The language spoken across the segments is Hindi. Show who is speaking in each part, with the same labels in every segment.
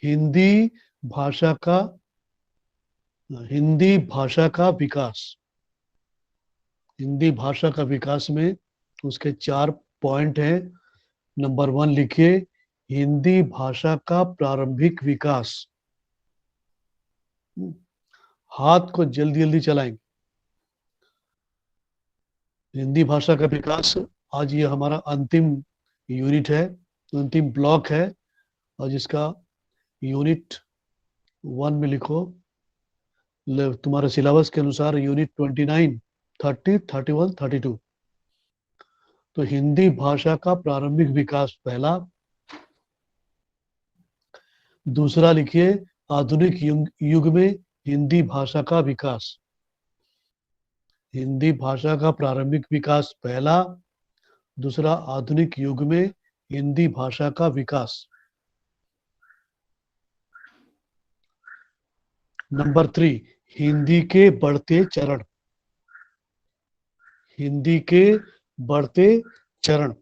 Speaker 1: हिंदी भाषा का हिंदी भाषा का विकास। हिंदी भाषा का विकास में उसके 4 पॉइंट हैं। नंबर 1 लिखिए, हिंदी भाषा का प्रारंभिक विकास। हाथ को जल्दी जल्दी चलाएंगे। हिंदी भाषा का विकास, आज ये हमारा अंतिम यूनिट है, अंतिम ब्लॉक है, और जिसका यूनिट 1 में लिखो, तुम्हारे सिलेबस के अनुसार यूनिट 29, 30, 31, 32। तो हिंदी भाषा का प्रारंभिक विकास पहला। दूसरा लिखिए, आधुनिक युग में हिंदी भाषा का विकास। हिंदी भाषा का प्रारंभिक विकास पहला। दूसरा, आधुनिक युग में हिंदी भाषा का विकास। नंबर 3, हिंदी के बढ़ते चरण। हिंदी के बढ़ते चरण।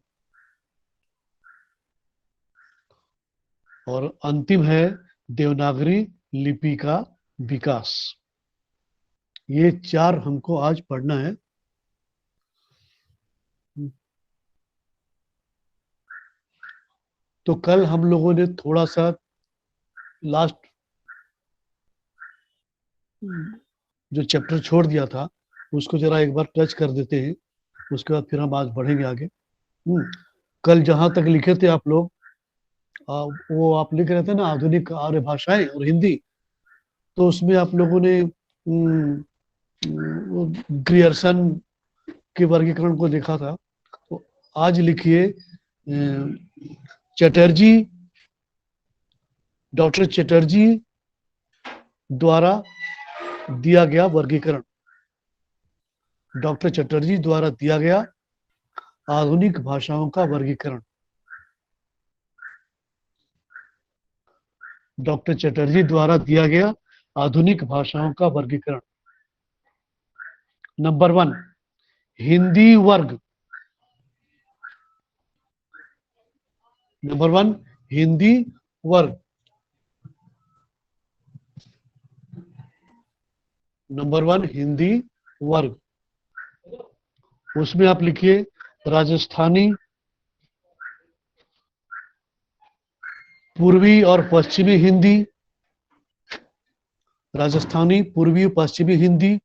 Speaker 1: और अंतिम है, देवनागरी लिपि का विकास। ये 4 हमको आज पढ़ना है। तो कल हम लोगों ने थोड़ा सा लास्ट जो चैप्टर छोड़ दिया था उसको जरा एक बार टच कर देते हैं, उसके बाद फिर हम आज बढ़ेंगे आगे। कल जहां तक लिखे थे आप लोग, वो आप लिख रहे थे ना, आधुनिक आर्य भाषाएं और हिंदी। तो उसमें आप लोगों ने ग्रियर्सन के वर्गीकरण को देखा था। तो आज लिखिए, चटर्जी, डॉक्टर चटर्जी द्वारा दिया गया वर्गीकरण। डॉक्टर चटर्जी द्वारा दिया गया आधुनिक भाषाओं का वर्गीकरण। डॉक्टर चटर्जी द्वारा दिया गया आधुनिक भाषाओं का वर्गीकरण। नंबर 1, हिंदी वर्ग। नंबर 1, हिंदी वर्ग। नंबर 1, हिंदी वर्ग। उसमें आप लिखिए, राजस्थानी, पूर्वी और पश्चिमी हिंदी। राजस्थानी, पूर्वी, पश्चिमी हिंदी।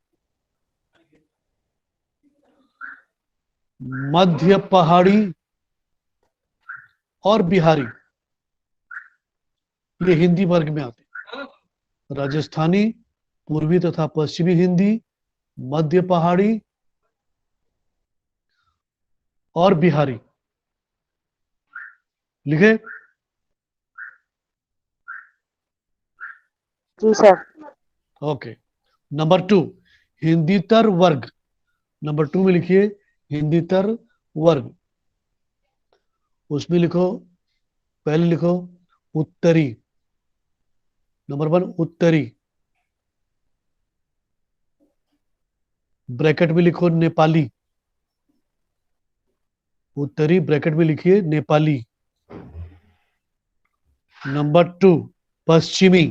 Speaker 1: मध्य पहाड़ी और बिहारी, ये हिंदी वर्ग में आते हैं। राजस्थानी, पूर्वी तथा पश्चिमी हिंदी, मध्य पहाड़ी और बिहारी। लिखे?
Speaker 2: जी सर।
Speaker 1: ओके। नंबर 2, हिंदीतर वर्ग। नंबर 2 में लिखिए, हिंदीतर वर्ग। उसमें लिखो, पहले लिखो उत्तरी। नंबर 1, उत्तरी। ब्रैकेट में लिखो नेपाली। उत्तरी ब्रैकेट में लिखिए नेपाली। नंबर 2, पश्चिमी।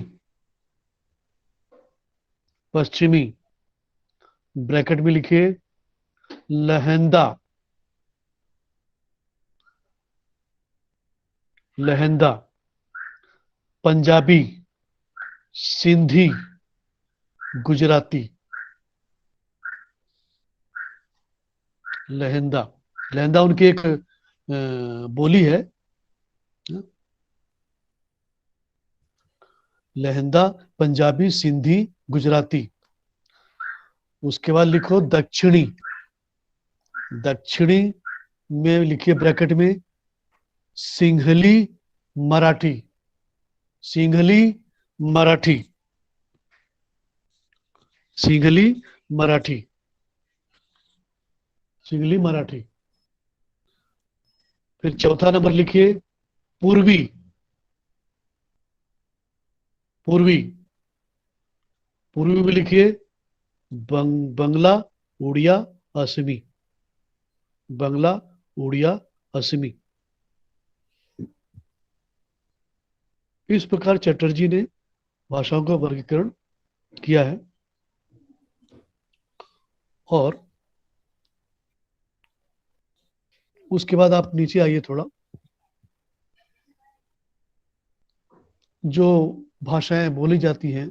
Speaker 1: पश्चिमी ब्रैकेट में लिखिए लहंदा। लहंदा। पंजाबी, सिंधी, गुजराती। लहंदा। लहंदा उनकी एक बोली है। लहंदा, पंजाबी, सिंधी, गुजराती। उसके बाद लिखो दक्षिणी। दक्षिणी में लिखिए ब्रैकेट में सिंहली, मराठी। सिंहली, मराठी। सिंहली, मराठी। सिंहली, मराठी। फिर चौथा नंबर लिखिए पूर्वी। पूर्वी। पूर्वी में लिखिए बंगला, उड़िया, असमी। बंगला, उड़िया, असमी। इस प्रकार चटर्जी ने भाषाओं का वर्गीकरण किया है। और उसके बाद आप नीचे आइए थोड़ा। जो भाषाएं बोली जाती हैं,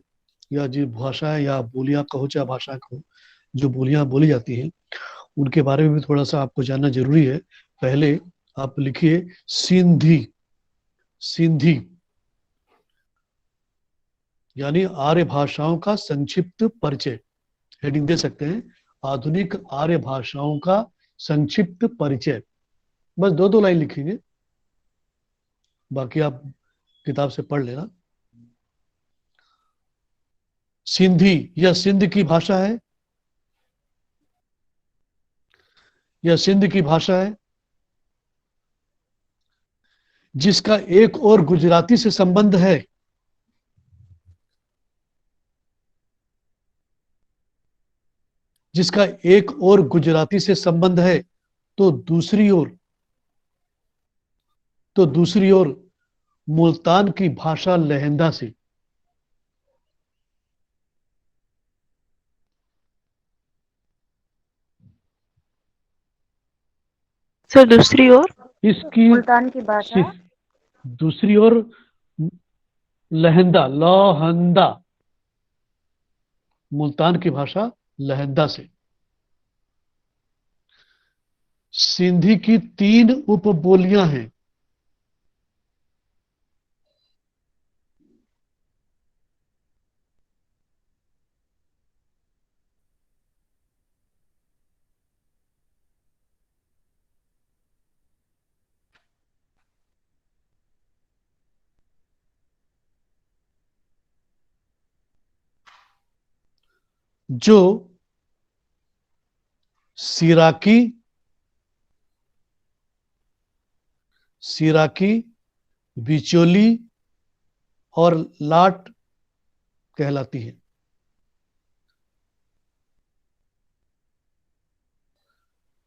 Speaker 1: या जो भाषाएं या बोलियां कहो चाहे भाषा कहो, जो बोलियां बोली जाती हैं उनके बारे में भी थोड़ा सा आपको जानना जरूरी है। पहले आप लिखिए सिंधी। सिंधी यानी आर्य भाषाओं का संक्षिप्त परिचय, हेडिंग दे सकते हैं, आधुनिक आर्य भाषाओं का संक्षिप्त परिचय। बस दो दो लाइन लिखेंगे, बाकी आप किताब से पढ़ लेना। सिंधी यह सिंध की भाषा है, यह सिंध की भाषा है जिसका एक और गुजराती से संबंध है। जिसका एक और गुजराती से संबंध है, तो दूसरी ओर मुल्तान की भाषा लहंदा से।
Speaker 2: सर दूसरी ओर
Speaker 1: इसकी
Speaker 2: मुल्तान की भाषा
Speaker 1: दूसरी ओर लहंदा, लहंदा, मुल्तान की भाषा लहंदा से। सिंधी की 3 उपबोलियां हैं। जो सिराकी, बिचोली और लाट कहलाती है।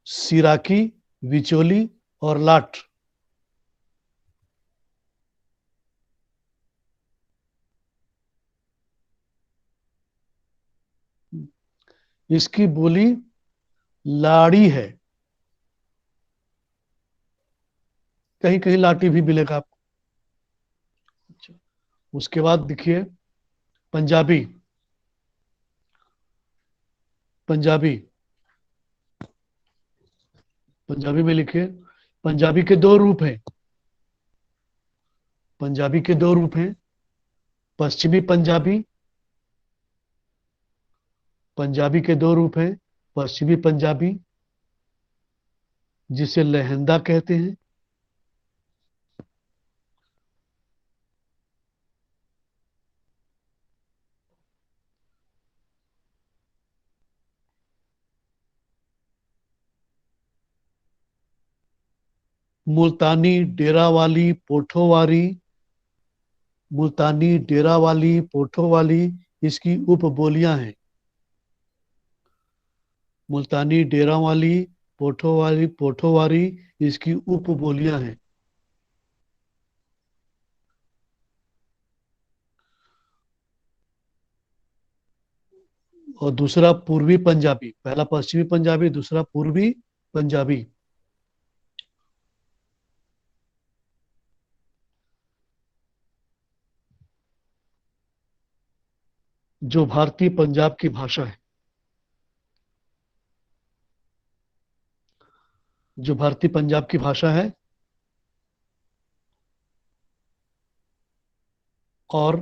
Speaker 1: सिराकी, बिचोली और लाट। इसकी बोली लाड़ी है, कहीं कहीं लाठी भी मिलेगा आपको। उसके बाद देखिए पंजाबी। पंजाबी पंजाबी में लिखिए, पंजाबी के 2 रूप हैं। पंजाबी के 2 रूप हैं, पश्चिमी पंजाबी। पंजाबी के 2 रूप हैं, पश्चिमी पंजाबी जिसे लहंदा कहते हैं, मुल्तानी, डेरावाली, पोठोवारी। मुल्तानी, डेरावाली, पोठोवाली इसकी उपबोलियां हैं। मुल्तानी, डेरावाली, पोठोवारी इसकी उपबोलियां हैं। और दूसरा पूर्वी पंजाबी, पहला पश्चिमी पंजाबी, दूसरा पूर्वी पंजाबी। जो भारतीय पंजाब की भाषा है, जो भारतीय पंजाब की भाषा है, और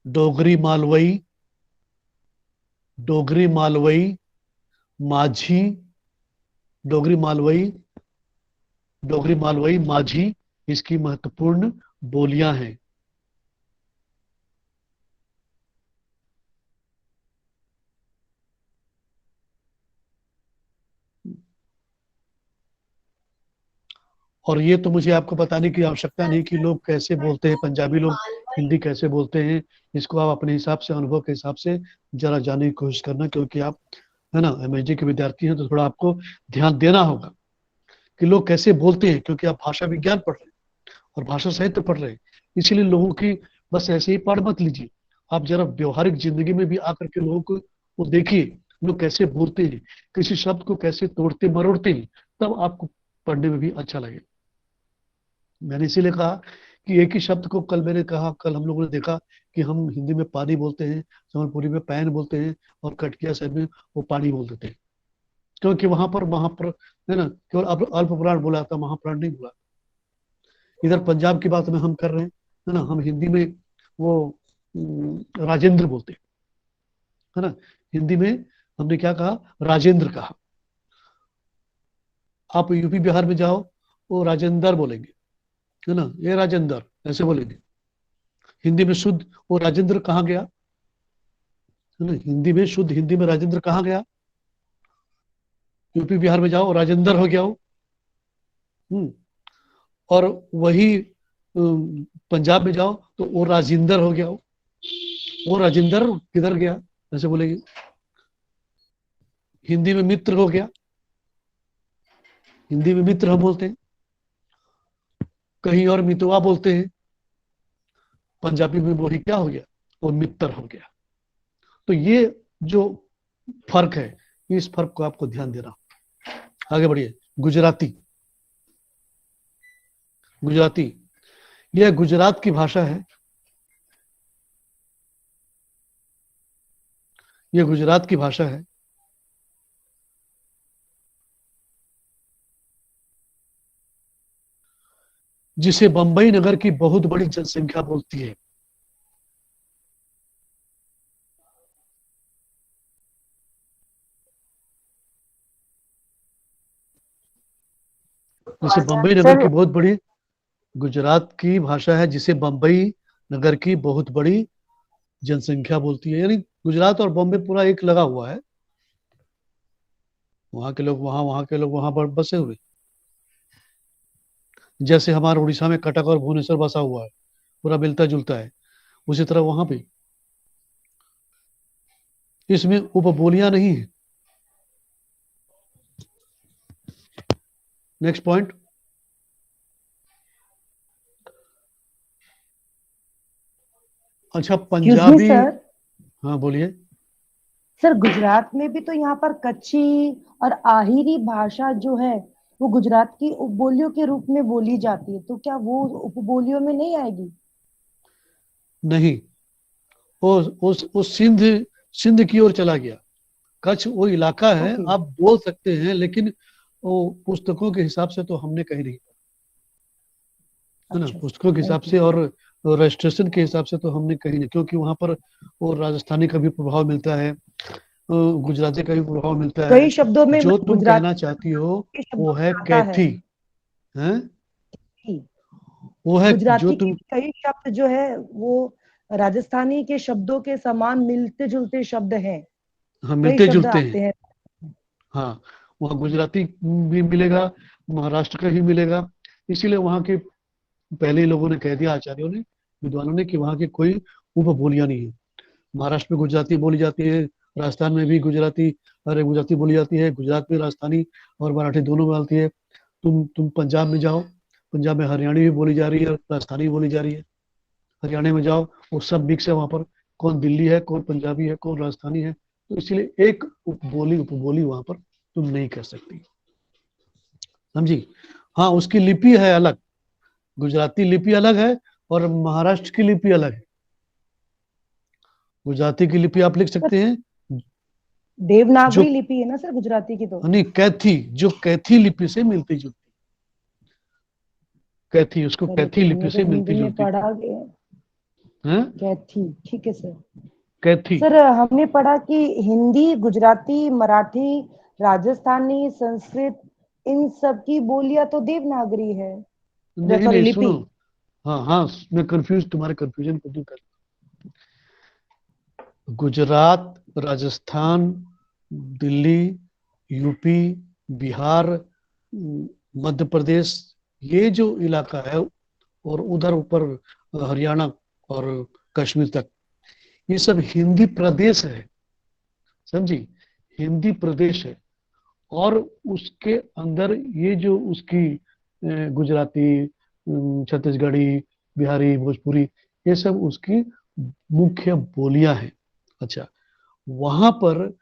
Speaker 1: डोगरी मालवई, डोगरी मालवई, माझी, डोगरी मालवई, माझी इसकी महत्वपूर्ण बोलियां हैं। और ये तो मुझे आपको बताने की आवश्यकता नहीं कि लोग कैसे बोलते हैं, पंजाबी लोग हिंदी कैसे बोलते हैं। इसको आप अपने हिसाब से, अनुभव के हिसाब से जरा जानने की कोशिश करना, क्योंकि आप है ना एमएचडी के विद्यार्थी हैं, तो थोड़ा आपको ध्यान देना होगा कि लोग कैसे बोलते हैं, क्योंकि आप भाषा विज्ञान पढ़ रहे हैं और भाषा साहित्य पढ़ रहे हैं। इसीलिए लोगों की बस ऐसे ही पढ़ मत लीजिए, आप जरा व्यवहारिक जिंदगी में भी आकर के लोगों को वो देखिए, लोग कैसे बोलते हैं, किसी शब्द को कैसे तोड़ते मरोड़ते हैं, तब आपको पढ़ने में भी अच्छा लगेगा। मैंने इसीलिए कहा कि एक ही शब्द को, कल मैंने कहा, कल हम लोगों ने देखा कि हम हिंदी में पानी बोलते हैं, संबलपुरी में पैन बोलते हैं, और कटकिया साइड में वो पानी बोल देते हैं, क्योंकि वहां पर है ना, केवल अल्प प्राण बोला था, महाप्राण नहीं बोला। इधर पंजाब की बात में हम कर रहे हैं, है ना, हम हिंदी में वो राजेंद्र बोलते हैं, है ना, हिंदी में हमने क्या कहा, राजेंद्र कहा। आप यूपी बिहार में जाओ, वो राजेंद्र बोलेंगे, है ना, ये राजेंद्र ऐसे बोलेंगे। हिंदी में शुद्ध वो राजेंद्र कहाँ गया, है ना, हिंदी में शुद्ध, हिंदी में राजेंद्र कहाँ गया। यूपी बिहार में जाओ, राजेंद्र हो गया हो। हम्म, और वही पंजाब में जाओ तो वो राजिंदर हो गया हो। वो राजिंदर किधर गया, ऐसे बोलेंगे। हिंदी में मित्र हो गया, हिंदी में मित्र हम बोलते हैं, कहीं और मितवा बोलते हैं, पंजाबी में वही क्या हो गया, वो मित्र हो गया। तो ये जो फर्क है, इस फर्क को आपको ध्यान देना। आगे बढ़िए। गुजराती, गुजराती यह गुजरात की भाषा है, यह गुजरात की भाषा है। जिसे बंबई नगर की बहुत बड़ी जनसंख्या बोलती है। जिसे बंबई नगर
Speaker 2: सर
Speaker 1: की बहुत बड़ी, गुजरात की भाषा है जिसे बंबई नगर की बहुत बड़ी जनसंख्या बोलती है। यानी गुजरात और बॉम्बे पूरा एक लगा हुआ है, वहां के लोग वहां, वहां के लोग वहां पर बसे हुए। जैसे हमारे उड़ीसा में कटक और भुवनेश्वर बसा हुआ है, पूरा मिलता जुलता है, उसी तरह वहां पे। इसमें उपबोलियां नहीं है। Next point. अच्छा,
Speaker 2: एक्सक्यूज मी
Speaker 1: पंजाबी।
Speaker 2: सर।
Speaker 1: हाँ बोलिए।
Speaker 2: सर गुजरात में भी तो यहाँ पर कच्छी और आहिरी भाषा जो है वो गुजरात की उपबोलियों के रूप में बोली जाती है, तो क्या वो उपबोलियों में नहीं आएगी?
Speaker 1: नहीं, वो सिंध, सिंध की ओर चला गया। कच्छ वो इलाका है,
Speaker 2: ओके।
Speaker 1: आप बोल सकते हैं, लेकिन वो पुस्तकों के हिसाब से तो हमने कहीं नहीं, है ना,
Speaker 2: अच्छा सर,
Speaker 1: पुस्तकों के हिसाब
Speaker 2: थैंक यू।
Speaker 1: से और रजिस्ट्रेशन के हिसाब से तो हमने कहीं नहीं, क्योंकि वहां पर वो राजस्थानी का भी प्रभाव मिलता है, गुजराती का भी प्रभाव मिलता है।
Speaker 2: कई शब्दों में
Speaker 1: जो
Speaker 2: मतलब
Speaker 1: तुम कहना
Speaker 2: गुजराती
Speaker 1: चाहती हो
Speaker 2: के
Speaker 1: वो
Speaker 2: शब्दों
Speaker 1: है
Speaker 2: में आता है
Speaker 1: कैथी, है,
Speaker 2: कि
Speaker 1: वो है जो
Speaker 2: गुजराती के
Speaker 1: तुम,
Speaker 2: कई शब्द जो है वो राजस्थानी के शब्दों के समान मिलते जुलते शब्द हैं।
Speaker 1: हाँ,
Speaker 2: कई
Speaker 1: मिलते
Speaker 2: शब्द
Speaker 1: जुलते
Speaker 2: आते
Speaker 1: हैं।
Speaker 2: हैं।
Speaker 1: हाँ, वहाँ गुजराती भी मिलेगा, महाराष्ट्र का ही मिलेगा। इसीलिए वहाँ के पहले ही लोगों ने कह दिया, आचार्यों ने, विद्वानों ने, कि वहाँ की कोई उपबोलियां नहीं है। महाराष्ट्र में गुजराती बोली जाती है, राजस्थान में भी गुजराती, अरे गुजराती बोली जाती है, गुजरात में राजस्थानी और मराठी दोनों में आती है। तुम पंजाब में जाओ, पंजाब में हरियाणी भी बोली जा रही है, राजस्थानी भी बोली जा रही है। हरियाणा में जाओ, वो सब मिक्स है वहाँ पर, कौन दिल्ली है, कौन पंजाबी है, कौन राजस्थानी है। तो इसलिए एक उपबोली उपबोली वहाँ पर तुम नहीं कर सकती, समझी। हाँ, उसकी लिपि है अलग, गुजराती लिपि अलग है और महाराष्ट्र की लिपि अलग है। गुजराती की लिपि आप लिख
Speaker 2: सर
Speaker 1: सकते हैं, जो,
Speaker 2: देवनागरी लिपि है ना सर गुजराती की तो?
Speaker 1: नहीं, कैथी, जो कैथी लिपि से मिलती जुलती, कैथी, उसको
Speaker 2: सर ये
Speaker 1: कैथी
Speaker 2: तो
Speaker 1: लिपि
Speaker 2: हमने तो
Speaker 1: से मिलती
Speaker 2: हिंदी में
Speaker 1: जुलती
Speaker 2: पढ़ा
Speaker 1: है।
Speaker 2: कैथी, ठीक है सर।
Speaker 1: कैथी,
Speaker 2: सर हमने पढ़ा कि हिंदी, गुजराती, मराठी, राजस्थानी, संस्कृत, इन सब की बोलियां तो देवनागरी है।
Speaker 1: नहीं
Speaker 2: सॉरी,
Speaker 1: नहीं,
Speaker 2: लिपि।
Speaker 1: सुनो, हाँ हाँ, मैं कंफ्यूज, तुम्हारे कंफ्यूजन को दूर कर। गुजरात, राजस्थान, दिल्ली, यूपी, बिहार, मध्य प्रदेश, ये जो इलाका है, और उधर ऊपर हरियाणा और कश्मीर तक, ये सब हिंदी प्रदेश है, समझी, हिंदी प्रदेश है। और उसके अंदर ये जो उसकी गुजराती, छत्तीसगढ़ी, बिहारी, भोजपुरी, ये सब उसकी मुख्य बोलियां हैं। अच्छा, वहां पर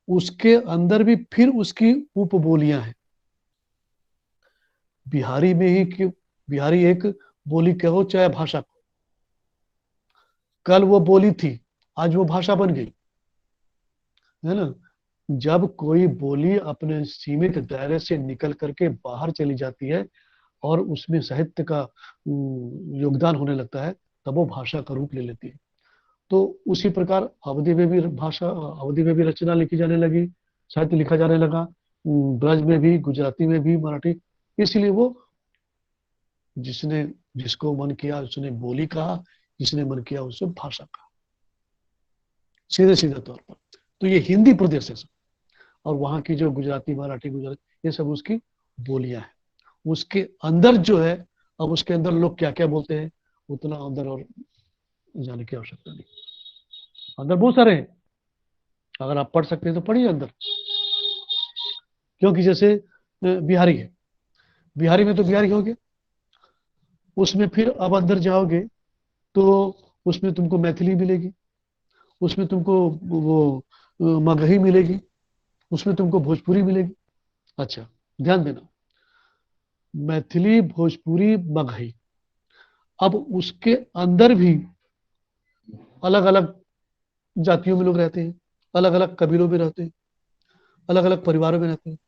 Speaker 1: उसके अंदर भी फिर उसकी उपबोलियां हैं। बिहारी में ही क्यों, बिहारी एक बोली कहो चाहे भाषा कहो, कल वो बोली थी, आज वो भाषा बन गई, है ना। जब कोई बोली अपने सीमित दायरे से निकल करके बाहर चली जाती है और उसमें साहित्य का योगदान होने लगता है, तब वो भाषा का रूप ले लेती है। तो उसी प्रकार अवधि में भी भाषा, अवधि में भी रचना लिखी जाने लगी, साहित्य लिखा जाने लगा, ब्रज में भी, गुजराती में भी, मराठी। इसलिए वो जिसने, जिसको मन किया उसने बोली कहा, जिसने मन किया उसने भाषा कहा, सीधे सीधे तौर पर। तो ये हिंदी प्रदेश है सब, और वहां की जो गुजराती, मराठी, गुजराती, ये सब उसकी बोलियां हैं। उसके अंदर जो है, अब उसके अंदर लोग क्या क्या बोलते हैं, उतना अंदर और जाने की आवश्यकता नहीं। अंदर बहुत सारे हैं, अगर आप पढ़ सकते हैं तो पढ़िए अंदर। क्योंकि जैसे बिहारी है, बिहारी में तो बिहारी हो गया, उसमें फिर अब अंदर जाओगे तो उसमें तुमको मैथिली मिलेगी, उसमें तुमको वो मगही मिलेगी, उसमें तुमको भोजपुरी मिलेगी। अच्छा, ध्यान देना, मैथिली, भोजपुरी, मगही। अब उसके अंदर भी अलग अलग जातियों में लोग रहते हैं, अलग अलग कबीलों में रहते हैं, अलग अलग परिवारों में रहते हैं।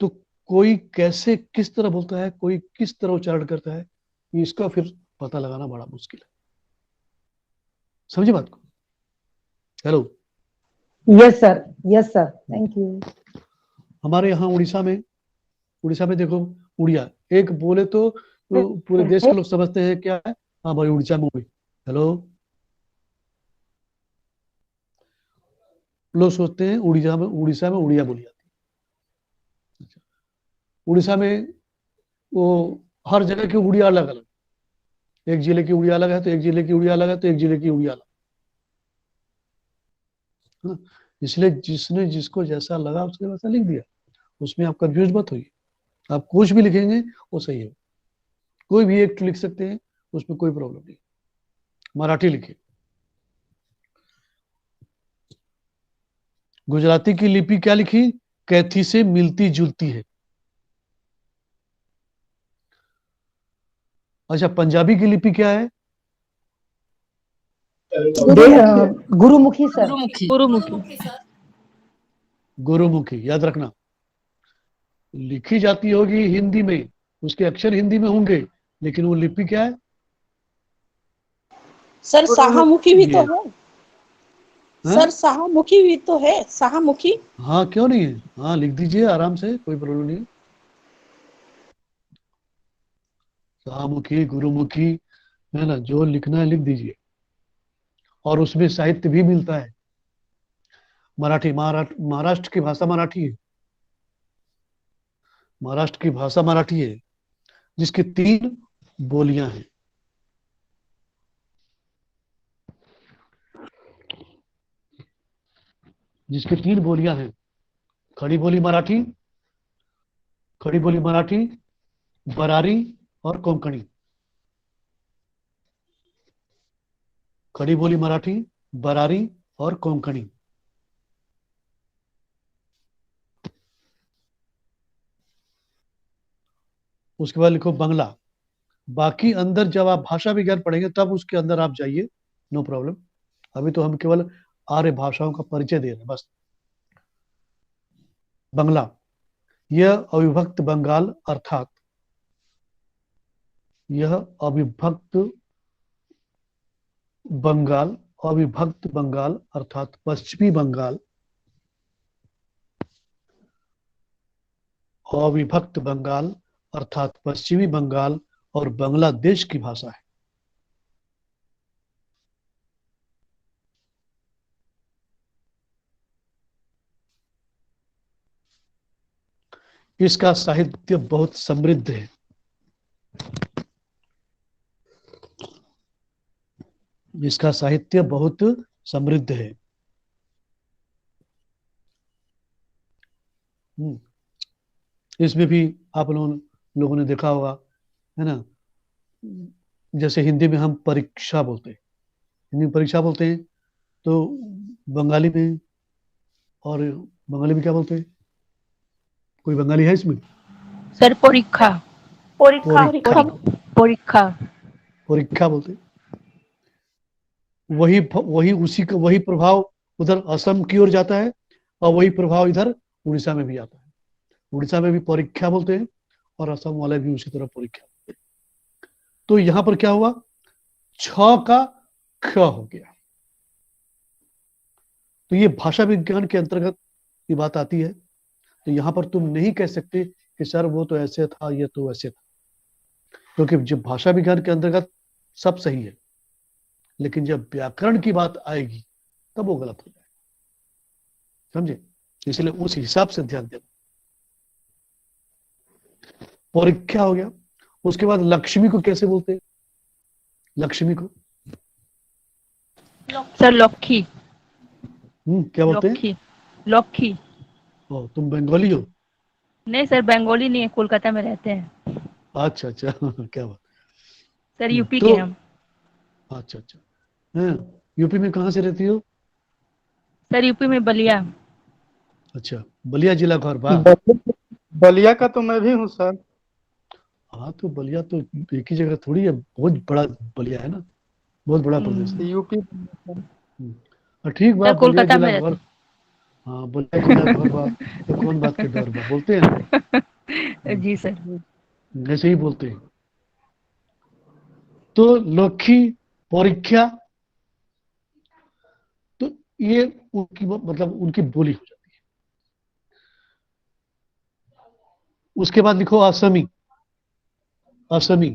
Speaker 1: तो कोई कैसे किस तरह बोलता है, कोई किस तरह उच्चारण करता है, इसका फिर पता लगाना बड़ा मुश्किल है। समझे बात को? Hello.
Speaker 2: Yes sir, yes sir, thank you.
Speaker 1: हमारे यहाँ उड़ीसा में, उड़ीसा में देखो, उड़िया एक बोले तो पूरे देश के लोग समझते हैं क्या है, हाँ भाई उड़ीसा में उड़ी। हेलो, लोग सोचते हैं उड़ीसा में उड़िया बोली जाती है। उड़ीसा में वो हर जगह की उड़िया अलग अलग, एक जिले की उड़िया अलग है तो एक जिले की उड़िया अलग है तो एक जिले की उड़िया अलग है ना। इसलिए जिसने जिसको जैसा लगा उसने वैसा लिख दिया, उसमें आप कंफ्यूज मत होइए। आप कुछ भी लिखेंगे वो सही है, कोई भी एक लिख सकते हैं, उसमें कोई प्रॉब्लम नहीं। मराठी लिखिए, गुजराती की लिपि क्या लिखी, कैथी से मिलती जुलती है। अच्छा, पंजाबी की लिपि क्या है,
Speaker 2: गुरुमुखी सर।
Speaker 3: गुरुमुखी गुरुमुखी
Speaker 1: गुरुमुखी। याद रखना, लिखी जाती होगी हिंदी में, उसके अक्षर हिंदी में होंगे, लेकिन वो लिपि क्या है,
Speaker 3: सर सहामुखी भी तो
Speaker 1: ये
Speaker 3: है।
Speaker 1: है।
Speaker 3: सर सहामुखी भी तो है, सहामुखी।
Speaker 1: हाँ क्यों नहीं है, हाँ लिख दीजिए आराम से, कोई प्रॉब्लम नहीं है। सहामुखी, गुरुमुखी, है ना, जो लिखना है लिख दीजिए। और उसमें साहित्य भी मिलता है। मराठी, महाराष्ट्र की भाषा मराठी है, महाराष्ट्र की भाषा मराठी है, जिसकी 3 बोलियां हैं। जिसकी 3 बोलियां हैं, खड़ी बोली मराठी, खड़ी बोली मराठी, बरारी और कोंकणी। खड़ी बोली मराठी, बरारी और कोंकणी। उसके बाद लिखो बंगला। बाकी अंदर जब आप भाषा विज्ञान पढ़ेंगे तब उसके अंदर आप जाइए, नो प्रॉब्लम। अभी तो हम केवल आर्य भाषाओं का परिचय दे रहे हैं बस। बंगला, यह अविभक्त बंगाल अर्थात, यह अविभक्त बंगाल, अविभक्त बंगाल अर्थात पश्चिमी बंगाल, अविभक्त बंगाल अर्थात पश्चिमी बंगाल और बांग्लादेश की भाषा है। इसका साहित्य बहुत समृद्ध है। इसका साहित्य बहुत समृद्ध है। इसमें भी आप लोगों ने देखा होगा, है ना, जैसे हिंदी में हम परीक्षा बोलते हैं, हिंदी में परीक्षा बोलते हैं, तो बंगाली में, और बंगाली में क्या बोलते हैं? कोई बंगाली है इसमें?
Speaker 3: सर परीक्षा।
Speaker 2: परीक्षा।
Speaker 1: परीक्षा,
Speaker 3: परीक्षा।
Speaker 1: परीक्षा बोलते हैं। वही वही उसी का वही प्रभाव उधर असम की ओर जाता है, और वही प्रभाव इधर उड़ीसा में भी आता है। उड़ीसा में भी परीक्षा बोलते हैं, और असम वाले भी उसी तरह परीक्षा बोलते हैं। तो यहां पर क्या हुआ, छ का ख हो गया। तो ये भाषा विज्ञान के अंतर्गत ये बात आती है। तो यहां पर तुम नहीं कह सकते कि सर वो तो ऐसे था, ये तो वैसे था, क्योंकि जब भाषा विज्ञान के अंतर्गत सब सही है, लेकिन जब व्याकरण की बात आएगी तब वो गलत हो जाए, समझे? इसलिए उस हिसाब से ध्यान देना। परीक्षा हो गया। उसके बाद लक्ष्मी को कैसे बोलते हैं? लक्ष्मी को
Speaker 3: सर लक्ष्मी।
Speaker 1: क्या बोलते हैं?
Speaker 3: लक्ष्मी। लक्ष्मी।
Speaker 1: ओ, तुम बंगाली हो?
Speaker 3: नहीं सर, बंगाली नहीं है, कोलकाता में रहते हैं।
Speaker 1: अच्छा अच्छा क्या बात।
Speaker 3: सर यूपी
Speaker 1: तो
Speaker 3: के हम।
Speaker 1: अच्छा अच्छा, हाँ, यूपी में कहाँ से रहती हो?
Speaker 3: सर यूपी में बलिया।
Speaker 1: अच्छा, बलिया जिला घर बा?
Speaker 4: बलिया का तो मैं भी हूँ सर।
Speaker 1: हाँ, तो बलिया तो एक ही जगह थोड़ी है, बहुत बड़ा बलिया है ना, बहुत बड़ा प्रदेश है।
Speaker 4: यूपी।
Speaker 1: ठीक बा,
Speaker 3: सर
Speaker 1: बलिया
Speaker 3: कोलकाता
Speaker 1: जिला
Speaker 3: में
Speaker 1: घर।
Speaker 3: रहते
Speaker 1: हाँ, बलिया जिला घर बा, तो कौन बात के डर बा, बोलते हैं ना।
Speaker 3: हैं। जी सर।
Speaker 1: ऐसे ही बोलते हैं। तो लक्ष्मी, परीक्षा, तो ये उनकी मतलब उनकी बोली हो जाती है। उसके बाद लिखो असमी। असमी,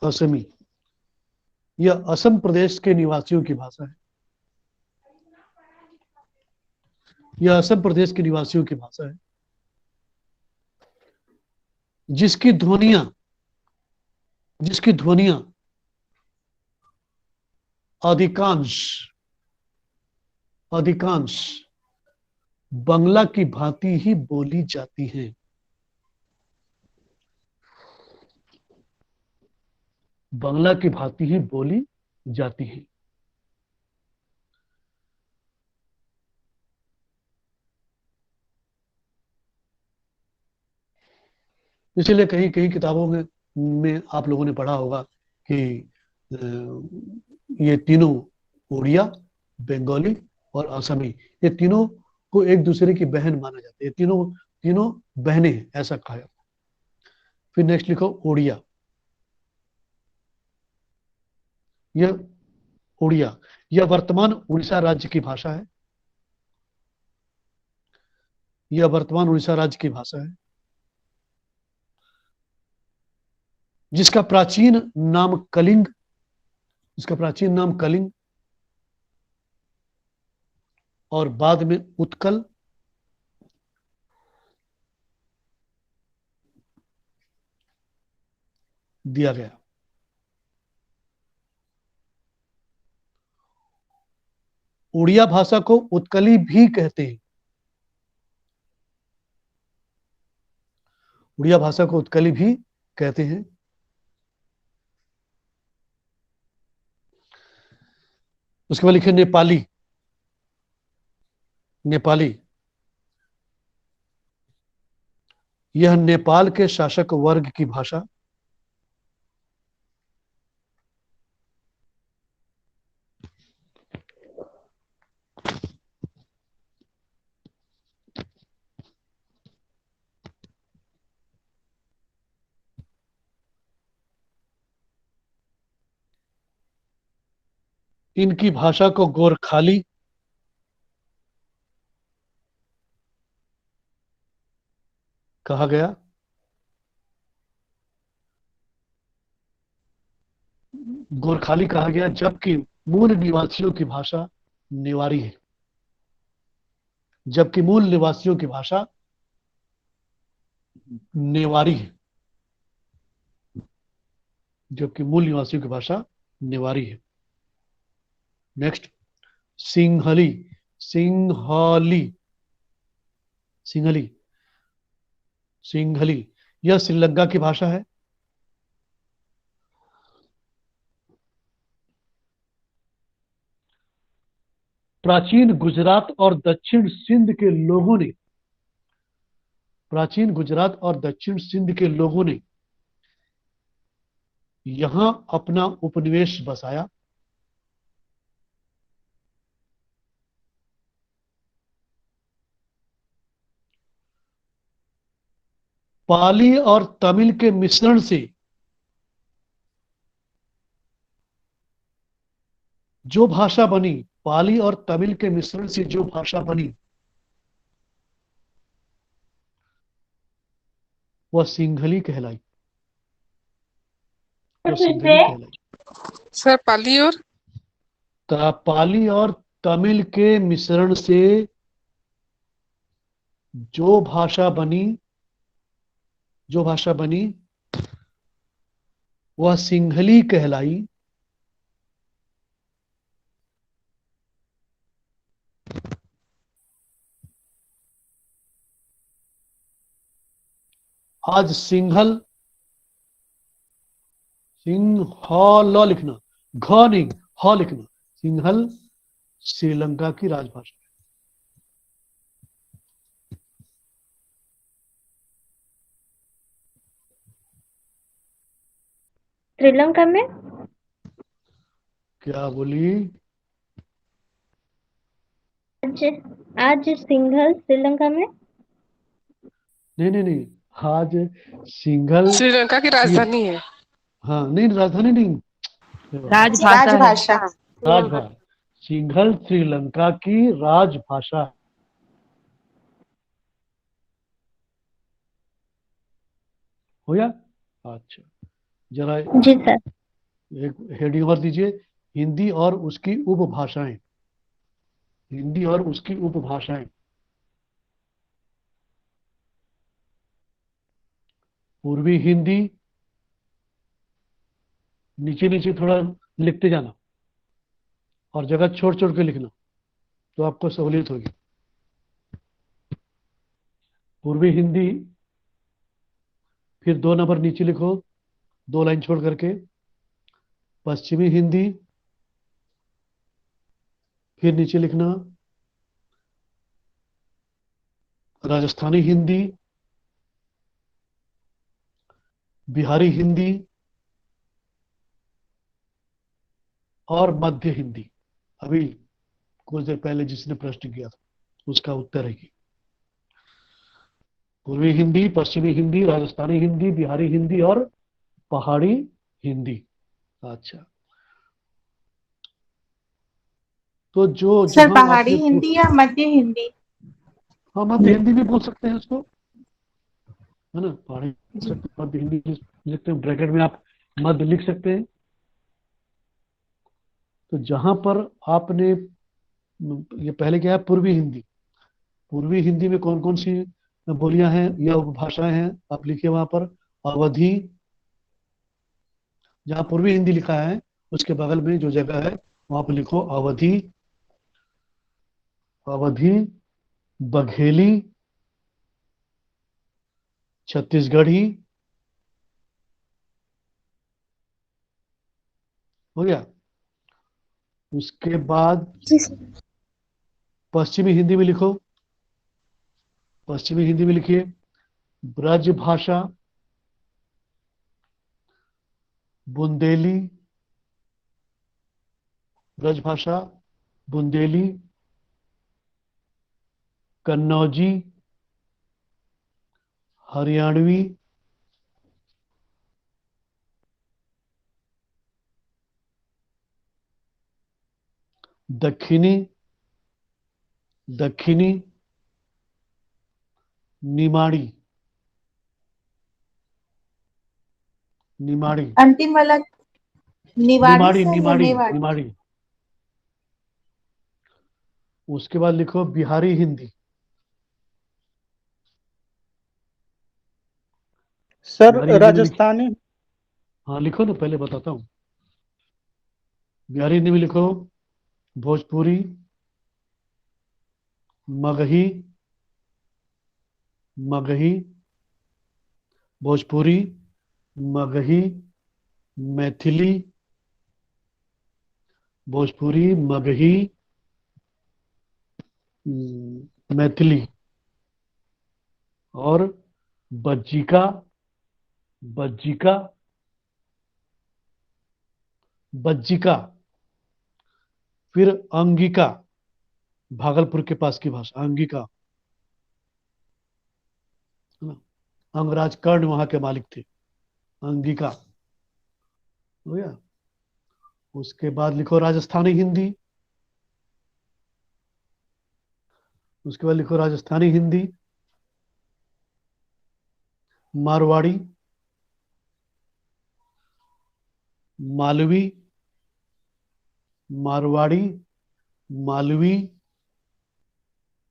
Speaker 1: असमी, यह असम प्रदेश के निवासियों की भाषा है। यह असम प्रदेश के निवासियों की भाषा है, जिसकी ध्वनियां जिसकी ध्वनियां अधिकांश अधिकांश बंगला की भांति ही बोली जाती हैं। बंगला की भांति ही बोली जाती है। इसीलिए कहीं कहीं किताबों में आप लोगों ने पढ़ा होगा कि ये तीनों, उड़िया, बंगाली और असमी, ये तीनों को एक दूसरे की बहन माना जाता है। ये तीनों तीनों बहनें हैं, ऐसा कहा जाता है। फिर नेक्स्ट लिखो उड़िया। यह उड़िया, यह वर्तमान उड़ीसा राज्य की भाषा है। यह वर्तमान उड़ीसा राज्य की भाषा है, जिसका प्राचीन नाम कलिंग जिसका प्राचीन नाम कलिंग और बाद में उत्कल दिया गया। उड़िया भाषा को उत्कली भी कहते हैं। उड़िया भाषा को उत्कली भी कहते हैं। उसके बाद लिखे नेपाली। नेपाली, यह नेपाल के शासक वर्ग की भाषा। इनकी भाषा को गोरखाली कहा गया। गोरखाली कहा गया, जबकि मूल निवासियों की भाषा नेवारी है। जबकि मूल निवासियों की भाषा नेवारी है। जबकि मूल निवासियों की भाषा नेवारी है। नेक्स्ट, सिंहली। सिंहली सिंहली सिंहली, यह श्रीलंका की भाषा है। प्राचीन गुजरात और दक्षिण सिंध के लोगों ने प्राचीन गुजरात और दक्षिण सिंध के लोगों ने यहां अपना उपनिवेश बसाया। पाली और तमिल के मिश्रण से जो भाषा बनी, पाली और तमिल के मिश्रण से जो भाषा बनी, वह सिंहली कहलाई। वह सिंहली कहलाई।
Speaker 5: सर पाली और
Speaker 1: पाली और तमिल के मिश्रण से जो भाषा बनी वह सिंहली कहलाई। आज सिंहल, सिंहल लिखना, घ नहीं ह लिखना, सिंहल श्रीलंका की राजभाषा।
Speaker 6: श्रीलंका में
Speaker 1: क्या बोली?
Speaker 6: आज सिंघल श्रीलंका में
Speaker 1: नहीं, आज सिंघल
Speaker 5: श्रीलंका की राजधानी है।
Speaker 1: हाँ नहीं, राजधानी नहीं,
Speaker 3: राजभाषा है।
Speaker 1: राजभाषा। सिंघल श्रीलंका की राजभाषा है। हो गया? अच्छा, जरा
Speaker 6: जी सर।
Speaker 1: एक हेडिंग और दीजिए, हिंदी और उसकी उपभाषाएं। हिंदी और उसकी उपभाषाएं। पूर्वी हिंदी, नीचे नीचे थोड़ा लिखते जाना और जगह छोड़ छोड़ के लिखना, तो आपको सहूलियत होगी। पूर्वी हिंदी, फिर 2 नंबर नीचे लिखो, 2 लाइन छोड़ करके। पश्चिमी हिंदी, फिर नीचे लिखना राजस्थानी हिंदी, बिहारी हिंदी और मध्य हिंदी। अभी कुछ देर पहले जिसने प्रश्न किया था उसका उत्तर है कि पूर्वी हिंदी, पश्चिमी हिंदी, राजस्थानी हिंदी, बिहारी हिंदी और पहाड़ी हिंदी। अच्छा, तो जो
Speaker 7: सर
Speaker 1: जहां
Speaker 7: पहाड़ी
Speaker 1: आपने
Speaker 7: हिंदी या मध्य हिंदी?
Speaker 1: हाँ, मध्य हिंदी भी बोल सकते हैं उसको, है ना। पहाड़ी बोल सकते हैं, मध्य हिंदी लिख सकते हैं, ब्रैकेट में आप मध्य लिख सकते हैं। तो जहां पर आपने, ये पहले क्या है, पूर्वी हिंदी। पूर्वी हिंदी में कौन कौन सी बोलियां हैं या उपभाषाएं हैं, आप लिखिए वहां पर। अवधी, जहां पूर्वी हिंदी लिखा है उसके बगल में जो जगह है वहां पर लिखो अवधी। अवधी, बघेली, छत्तीसगढ़ी। हो गया? उसके बाद पश्चिमी हिंदी में लिखो। पश्चिमी हिंदी में लिखिए ब्रज भाषा, बुंदेली, ब्रज भाषा, बुंदेली, कन्नौजी, हरियाणवी, दक्षिणी, निमाड़ी।
Speaker 7: अंतिम वाला निवाड़ी सर या नेवाड़ी?
Speaker 1: निमाड़ी। उसके बाद लिखो बिहारी हिंदी।
Speaker 4: सर
Speaker 1: बिहारी हिंदी में
Speaker 4: राजस्थानी।
Speaker 1: हाँ लिखो ना, पहले बताता हूँ। बिहारी हिंदी में लिखो भोजपुरी, मगही, भोजपुरी, मगही, मैथिली, भोजपुरी, मगही, मैथिली, और बज्जिका, बज्जिका, बज्जिका, फिर अंगिका, भागलपुर के पास की भाषा अंगिका, है ना। अंगराज कर्ण वहां के मालिक थे, अंगिका हो गया। उसके बाद लिखो राजस्थानी हिंदी, उसके बाद लिखो राजस्थानी हिंदी, मारवाड़ी, मालवी, मारवाड़ी, मालवी,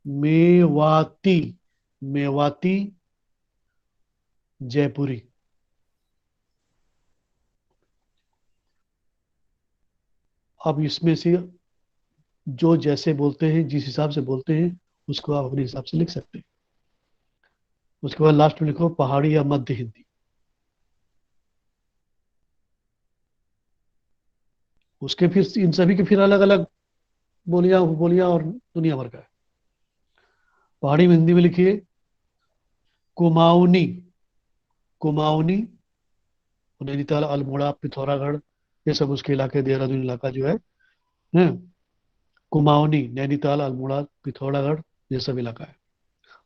Speaker 1: मेवाती, मेवाती, जयपुरी। अब इसमें से जो जैसे बोलते हैं, जिस हिसाब से बोलते हैं, उसको आप अपने हिसाब से लिख सकते हैं। उसके बाद लास्ट में लिखो पहाड़ी या मध्य हिंदी। उसके फिर इन सभी के फिर अलग अलग बोलियां बोलियां और दुनिया भर का है। पहाड़ी में हिंदी में लिखिए कुमाऊनी, कुमाऊनी, नैनीताल, अल्मोड़ा, पिथौरागढ़, ये सब उसके इलाके, देहरादून इलाका जो है, कुमाऊनी, नैनीताल, अल्मोड़ा, पिथौरागढ़, ये सब इलाका है।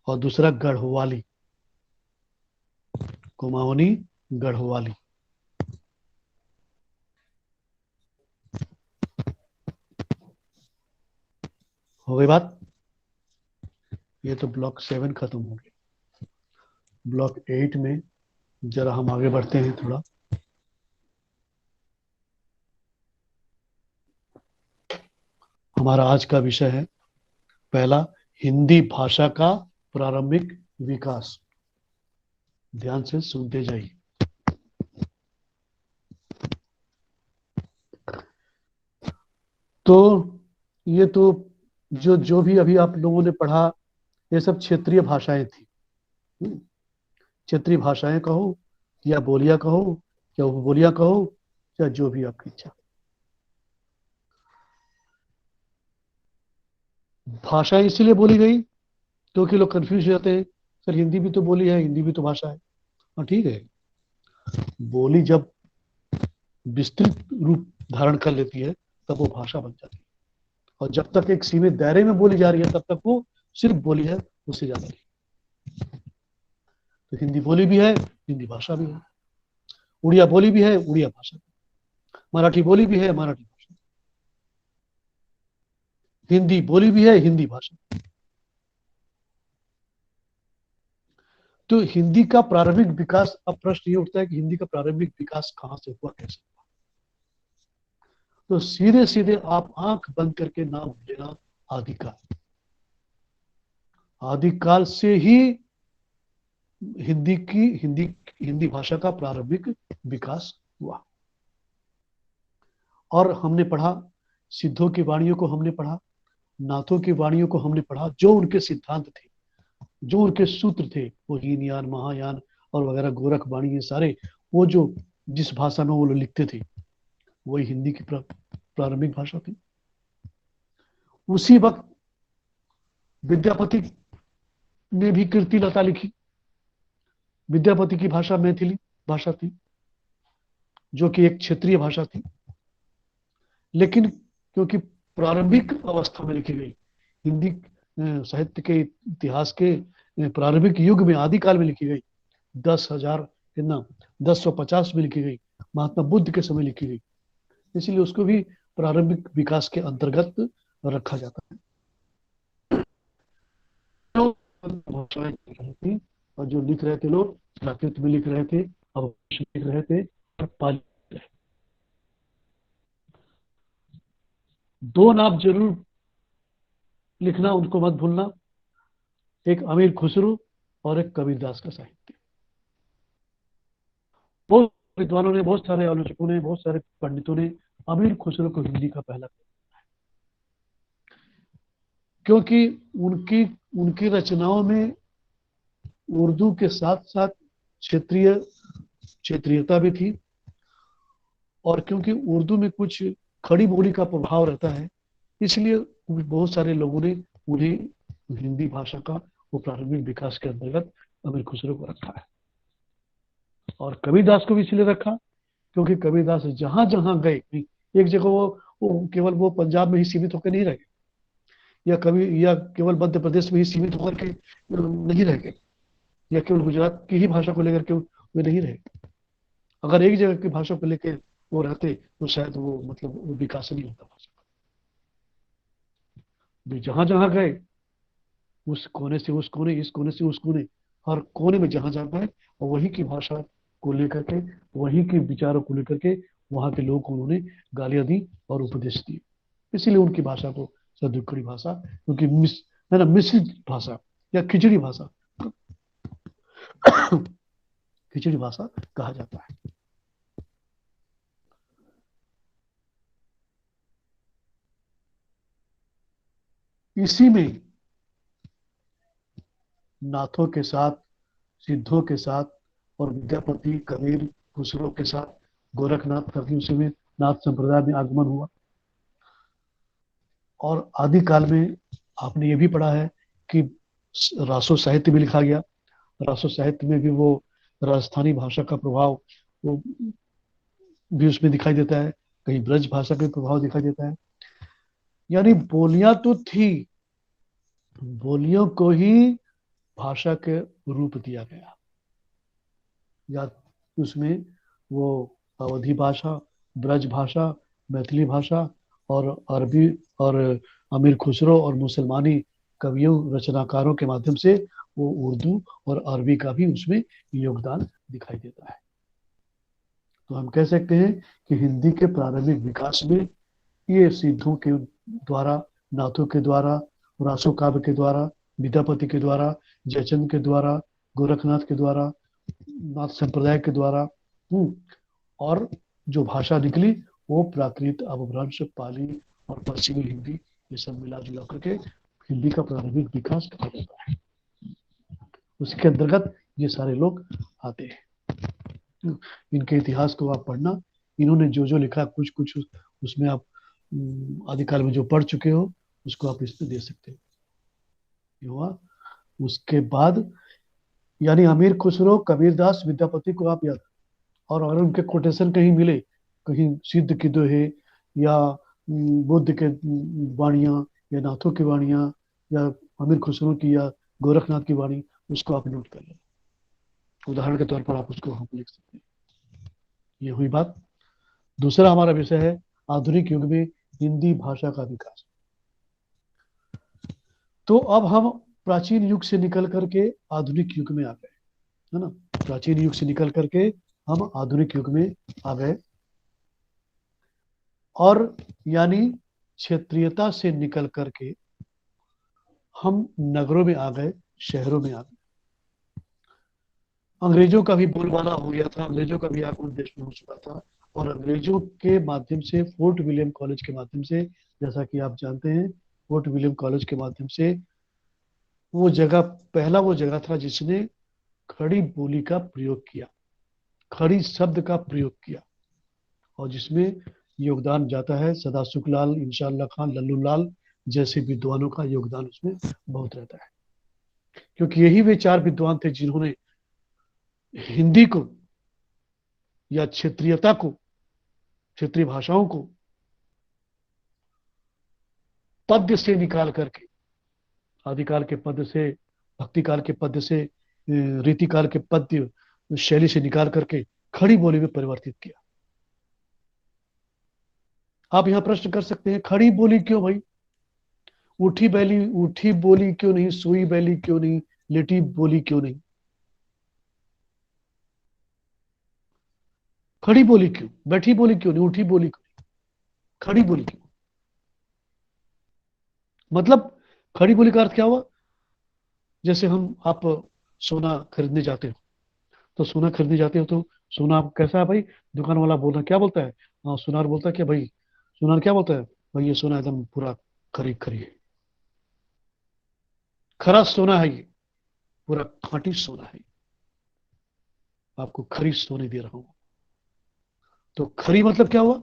Speaker 1: और दूसरा गढ़वाली, कुमाऊनी, गढ़वाली। हो गई बात। ये तो ब्लॉक 7 खत्म हो गया। ब्लॉक 8 में जरा हम आगे बढ़ते हैं थोड़ा। हमारा आज का विषय है पहला, हिंदी भाषा का प्रारंभिक विकास। ध्यान से सुनते जाइए। तो ये तो जो जो भी अभी आप लोगों ने पढ़ा, ये सब क्षेत्रीय भाषाएं थी। क्षेत्रीय भाषाएं कहो या बोलियां कहो या उपबोलियां कहो या जो भी आपकी इच्छा। भाषाएं इसीलिए बोली गई क्योंकि लोग कंफ्यूज हो जाते हैं, सर हिंदी भी तो बोली है, हिंदी भी तो भाषा है। हाँ ठीक है, बोली जब विस्तृत रूप धारण कर लेती है तब वो भाषा बन जाती है, और जब तक एक सीमित दायरे में बोली जा रही है तब तक वो सिर्फ बोली है, उससे ज्यादा नहीं। तो हिंदी बोली भी है, हिंदी भाषा भी है। उड़िया बोली भी है, उड़िया भाषा भी। मराठी बोली भी है, मराठी भाषा। हिंदी बोली भी है, हिंदी भाषा। तो हिंदी का प्रारंभिक विकास, अब प्रश्न ये उठता है कि हिंदी का प्रारंभिक विकास कहां से हुआ, कैसे हुआ। तो सीधे सीधे आप आंख बंद करके नाम लेना, आदिकाल। आदिकाल से ही हिंदी भाषा का प्रारंभिक विकास हुआ। और हमने पढ़ा, सिद्धों की वाणियों को हमने पढ़ा, नाथों की वाणियों को हमने पढ़ा, जो उनके सिद्धांत थे, जो उनके सूत्र थे, वो हीनयान, महायान और वगैरह, गोरख वाणी, ये सारे, वो जो जिस भाषा में वो लोग लिखते थे वही हिंदी की प्रारंभिक भाषा थी। उसी वक्त विद्यापति ने भी कीर्ति लता लिखी। विद्यापति की भाषा मैथिली भाषा थी, जो कि एक क्षेत्रीय भाषा थी, लेकिन क्योंकि प्रारंभिक अवस्था में लिखी गई, हिंदी साहित्य के इतिहास के प्रारंभिक युग में, आदिकाल में लिखी गई, 1050 में लिखी गई, महात्मा बुद्ध के समय लिखी गई, इसलिए उसको भी प्रारंभिक विकास के अंतर्गत रखा जाता है। और जो लिख रहे थे लोग प्राकृत में लिख रहे थे, अवश्य लिख रहे थे, और पाली रहे। दो नाम जरूर लिखना, उनको मत भूलना, एक अमीर खुसरो और एक कबीरदास का साहित्य। बहुत विद्वानों ने, बहुत सारे आलोचकों ने, बहुत सारे पंडितों ने अमीर खुसरो को हिंदी का पहला, क्योंकि उनकी रचनाओं में उर्दू के साथ साथ क्षेत्रीयता भी थी, और क्योंकि उर्दू में कुछ खड़ी बोली का प्रभाव रहता है, इसलिए बहुत सारे लोगों ने उन्हें तो हिंदी भाषा का वो प्रारंभिक विकास के अंतर्गत अमीर खुसरो को रखा है। और कबीरदास को भी इसलिए रखा क्योंकि कबीरदास जहां जहां गए, एक जगह वो केवल वो पंजाब में ही सीमित होकर नहीं रह गए, या केवल मध्य प्रदेश में ही सीमित होकर के नहीं रह गए, या केवल गुजरात की ही भाषा को लेकर के वे नहीं रहे। अगर एक जगह की भाषा को लेकर वो रहते तो शायद वो मतलब वो विकास नहीं होता भाषा का। जहां जहां गए, उस कोने से उस कोने, इस कोने से उस कोने, हर कोने में जहां जहां गए, और वही की भाषा को लेकर के, वही के विचारों को लेकर के वहां के लोगों को उन्होंने गालियां दी और उपदेश दिए। इसीलिए उनकी भाषा को सदुक्कड़ी भाषा, क्योंकि मिश्रित भाषा या खिचड़ी भाषा खिचड़ी भाषा कहा जाता है। इसी में नाथों के साथ, सिद्धों के साथ और विद्यापति, कबीर, खुसरो के साथ गोरखनाथ का भी उसी में नाथ संप्रदाय में आगमन हुआ। और आदिकाल में आपने ये भी पढ़ा है कि रासो साहित्य भी लिखा गया। रासो साहित्य में भी वो राजस्थानी भाषा का प्रभाव वो भी उसमें दिखाई देता है, कहीं ब्रज भाषा का प्रभाव दिखाई देता है। यानी बोलियां तो थी, बोलियों को ही भाषा के रूप दिया गया, या उसमें वो अवधी भाषा, ब्रज भाषा, मैथिली भाषा और अरबी और अमीर खुसरो और मुसलमानी कवियों, रचनाकारों के माध्यम से वो उर्दू और अरबी का भी उसमें योगदान दिखाई देता है। तो हम कह सकते हैं कि हिंदी के प्रारंभिक विकास में ये सिद्धों के द्वारा, नाथों के द्वारा, रासो काव्य के द्वारा, विद्यापति के द्वारा, जयचंद के द्वारा, गोरखनाथ के द्वारा, नाथ संप्रदाय के द्वारा, और जो भाषा निकली वो प्राकृत, अपभ्रंश, पाली और पश्चिमी हिंदी, ये सब मिला जुला करके हिंदी का प्रारंभिक विकास कहा जाता है। उसके अंतर्गत ये सारे लोग आते हैं। इनके इतिहास को आप पढ़ना, इन्होंने जो जो लिखा, कुछ कुछ उसमें आप आदिकाल में जो पढ़ चुके हो उसको आप इसमें दे सकते हो। हुआ उसके बाद यानी अमीर खुसरो, कबीरदास, विद्यापति को आप याद, और अगर उनके कोटेशन कहीं मिले, कहीं सिद्ध की दोहे या बुद्ध के वाणियां या नाथों की वाणियां या अमीर खुसरो की या गोरखनाथ की वाणी, उसको आप नोट कर लें। उदाहरण के तौर पर आप उसको हम लिख सकते हैं। ये हुई बात। दूसरा हमारा विषय है आधुनिक युग में हिंदी भाषा का विकास। तो अब हम प्राचीन युग से निकल करके आधुनिक युग में आ गए, है ना। प्राचीन युग से निकल करके हम आधुनिक युग में आ गए, और यानी क्षेत्रीयता से निकल करके हम नगरों में आ गए, शहरों में आ गए। अंग्रेजों का भी बोलबाला हो गया था, अंग्रेजों का भी आगमन देश में हो चुका था, और अंग्रेजों के माध्यम से, फोर्ट विलियम कॉलेज के माध्यम से, जैसा कि आप जानते हैं, फोर्ट विलियम कॉलेज के माध्यम से वो जगह, पहला वो जगह था जिसने खड़ी बोली का प्रयोग किया, खड़ी शब्द का प्रयोग किया, और जिसमें योगदान जाता है सदा सुखलाल, इंशाअल्लाह खान, लल्लू लाल जैसे विद्वानों का योगदान उसमें बहुत रहता है। क्योंकि यही वे चार विद्वान थे जिन्होंने हिंदी को या क्षेत्रीयता को, क्षेत्रीय भाषाओं को पद्य से निकाल करके, आदिकाल के पद्य से, भक्तिकाल के पद्य से, रीतिकाल के पद्य शैली से निकाल करके खड़ी बोली में परिवर्तित किया। आप यहां प्रश्न कर सकते हैं, खड़ी बोली क्यों भाई? उठी बोली क्यों नहीं? सोई बैली क्यों नहीं? लेटी बोली क्यों नहीं? खड़ी बोली क्यों? बैठी बोली क्यों नहीं? उठी बोली क्यों नहीं? खड़ी बोली क्यों? मतलब खड़ी बोली का अर्थ क्या हुआ? जैसे आप सोना खरीदने जाते हो, तो सोना खरीदने जाते हो तो सोना आप कैसा है भाई? दुकान वाला बोलना क्या बोलता है? हाँ, सुनार बोलता है कि भाई, सुनार क्या बोलता है? भाई ये सोना एकदम पूरा खरी खरी है, खरा सोना है, ये पूरा खांटी सोना है, आपको खरी सोने दे रहा हूं। तो खरी मतलब क्या हुआ?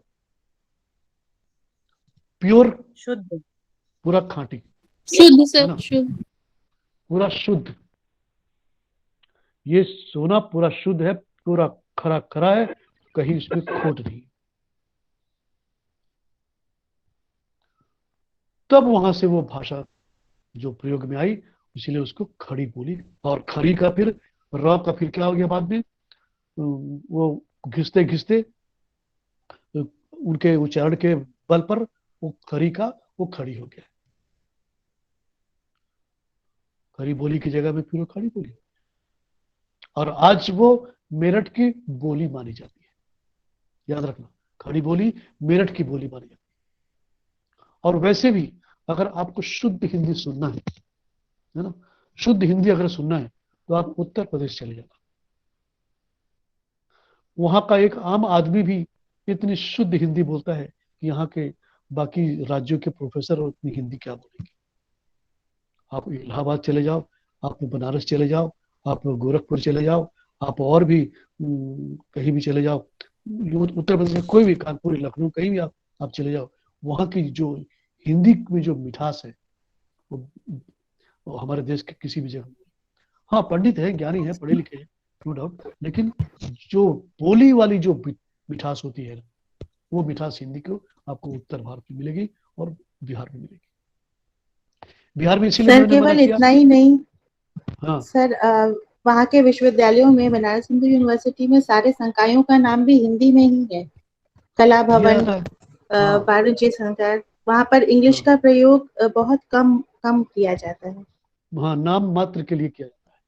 Speaker 1: प्योर,
Speaker 7: शुद्ध,
Speaker 1: पूरा खांटी,
Speaker 8: शुद्ध
Speaker 1: है
Speaker 8: सर,
Speaker 1: ना?
Speaker 8: शुद्ध।
Speaker 1: पूरा शुद्ध, ये सोना पूरा शुद्ध है, पूरा खरा खरा है, कहीं इसमें खोट नहीं। तब वहां से वो भाषा जो प्रयोग में आई, इसीलिए उसको खड़ी बोली। और खड़ी का फिर र का फिर क्या हो गया बाद में, वो घिसते घिसते उनके उच्चारण के बल पर वो खड़ी का वो खड़ी हो गया। खड़ी बोली की जगह में फिर वो खड़ी बोली, और आज वो मेरठ की बोली मानी जाती है। याद रखना, खड़ी बोली मेरठ की बोली मानी जाती है। और वैसे भी अगर आपको शुद्ध हिंदी सुनना है ना, शुद्ध हिंदी अगर सुनना है तो आप उत्तर प्रदेश चले जाना। वहां का एक आम आदमी भी इतनी शुद्ध हिंदी बोलता है कि यहाँ के बाकी राज्यों के प्रोफेसर उतनी हिंदी क्या बोलेंगे। आप इलाहाबाद चले जाओ, आप बनारस चले जाओ, आप गोरखपुर चले जाओ, आप और भी कहीं भी चले जाओ, उत्तर प्रदेश में कोई भी, कानपुर, लखनऊ, कहीं भी आप चले जाओ, वहाँ की जो हिंदी में जो मिठास है वो हमारे देश के किसी भी जगह। हाँ, पंडित है, ज्ञानी है, पढ़े लिखे हैं, नो डाउट, लेकिन जो बोली वाली जो मिठास होती है, वो मिठास हिंदी को आपको उत्तर भारत में मिलेगी और बिहार में मिलेगी। बिहार में इसीलिए
Speaker 7: सर
Speaker 1: मैंने मना
Speaker 7: केवल
Speaker 1: किया।
Speaker 7: इतना ही नहीं
Speaker 1: हाँ,
Speaker 7: सर, वहाँ के विश्वविद्यालयों में, बनारस हिंदू यूनिवर्सिटी में सारे संकायों का नाम भी हिंदी में ही है। कला
Speaker 1: ये
Speaker 7: भवन,
Speaker 1: आता है। हाँ,
Speaker 7: वाणिज्य संकाय, वहाँ पर इंग्लिश
Speaker 1: हाँ,
Speaker 7: का प्रयोग बहुत कम कम किया जाता है।
Speaker 1: हाँ, नाम मात्र के लिए किया जाता है,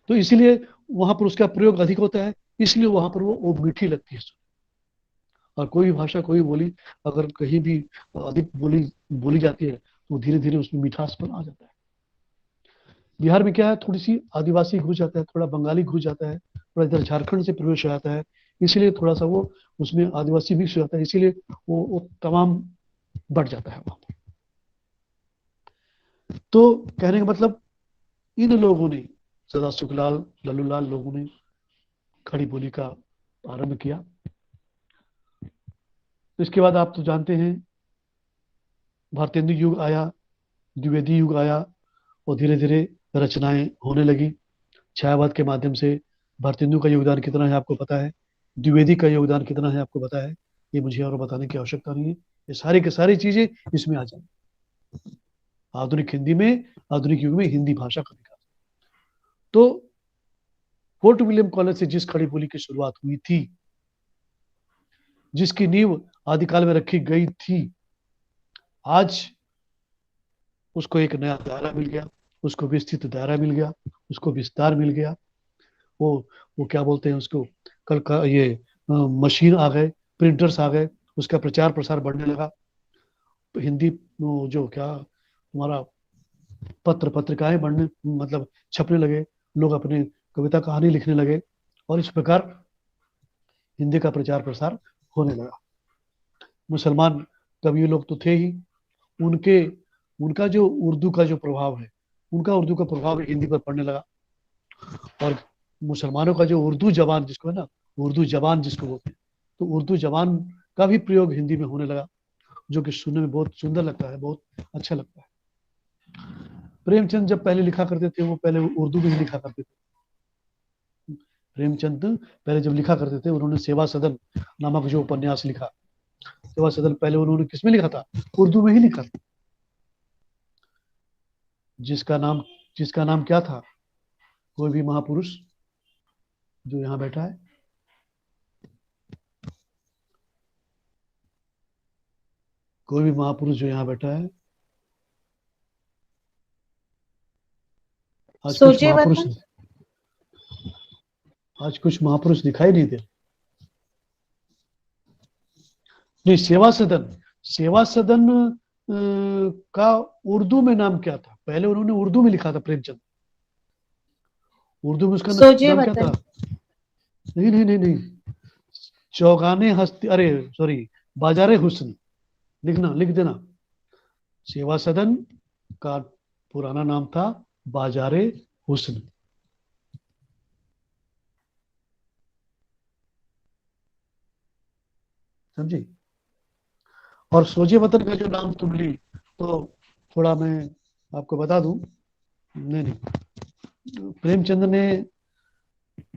Speaker 1: तो इसीलिए वहां पर उसका प्रयोग अधिक होता है, इसलिए वहां पर वो मीठी लगती है। और कोई भी भाषा, कोई बोली अगर कहीं भी अधिक बोली बोली जाती है तो धीरे धीरे उसमें मिठासपन आ जाता है। बिहार में क्या है, थोड़ी सी आदिवासी घुस जाता है, थोड़ा बंगाली घुस जाता है, थोड़ा इधर झारखंड से प्रवेश हो जाता है, इसीलिए थोड़ा सा वो उसमें आदिवासी मिक्स हो जाता है, इसीलिए वो तमाम बढ़ जाता है वहां पर। तो कहने का मतलब, इन लोगों ने, सदा सुखलाल, लल्लूलाल लोगों ने खड़ी बोली का आरंभ किया। इसके बाद आप तो जानते हैं, भारतेंदु युग आया, द्विवेदी युग आया, और धीरे धीरे रचनाएं होने लगी छायावाद के माध्यम से। भारतेंदु का योगदान कितना है आपको पता है, द्विवेदी का योगदान कितना है आपको पता है, ये मुझे और बताने की आवश्यकता नहीं है, ये सारी की सारी चीजें इसमें आ जाएंगी। आधुनिक हिंदी में, आधुनिक युग में हिंदी भाषा का विकास। तो फोर्ट विलियम कॉलेज से जिस खड़ी बोली की शुरुआत हुई थी, जिसकी नींव आदिकाल में रखी गई थी, आज उसको एक नया दायरा मिल गया, उसको विस्तृत दायरा मिल गया, उसको विस्तार मिल गया। वो वो क्या बोलते हैं उसको, कल का ये मशीन आ गए, प्रिंटर्स आ गए, उसका प्रचार प्रसार बढ़ने लगा। हिंदी जो क्या हमारा पत्र पत्रिकाएं बढ़ने, मतलब छपने लगे, लोग अपने कविता कहानी लिखने लगे, और इस प्रकार हिंदी का प्रचार प्रसार होने लगा। मुसलमान कवि लोग तो थे ही, उनके उनका जो उर्दू का जो प्रभाव है, उनका उर्दू का प्रभाव हिंदी पर पड़ने लगा। और मुसलमानों का जो उर्दू जबान जिसको है ना, उर्दू जबान जिसको बोलते हैं, तो उर्दू जबान का भी प्रयोग हिंदी में होने लगा, जो कि सुनने में बहुत सुंदर लगता है, बहुत अच्छा लगता है। प्रेमचंद जब पहले लिखा करते थे, वो पहले उर्दू में ही लिखा करते थे। प्रेमचंद पहले जब लिखा करते थे, उन्होंने सेवा सदन नामक जो उपन्यास लिखा, सेवा सदन पहले उन्होंने किसमें लिखा था, उर्दू में ही लिखा था। जिसका नाम क्या था, कोई भी महापुरुष जो यहाँ बैठा है, कोई भी महापुरुष जो यहाँ बैठा है, आज कुछ महापुरुष दिखाई नहीं दे। नहीं, सेवा सदन का उर्दू में नाम क्या था, पहले उन्होंने उर्दू में लिखा था प्रेमचंद, उर्दू में उसका नाम क्या था, नहीं नहीं नहीं नहीं, चौगाने हस्ती, अरे सॉरी, बाजारे हुस्न, लिख देना। सेवा सदन का पुराना नाम था बाजारे हुस्न। समझी। और सोजे वतन का जो नाम तुम ली, तो थोड़ा मैं आपको बता दूं, नहीं नहीं, प्रेमचंद ने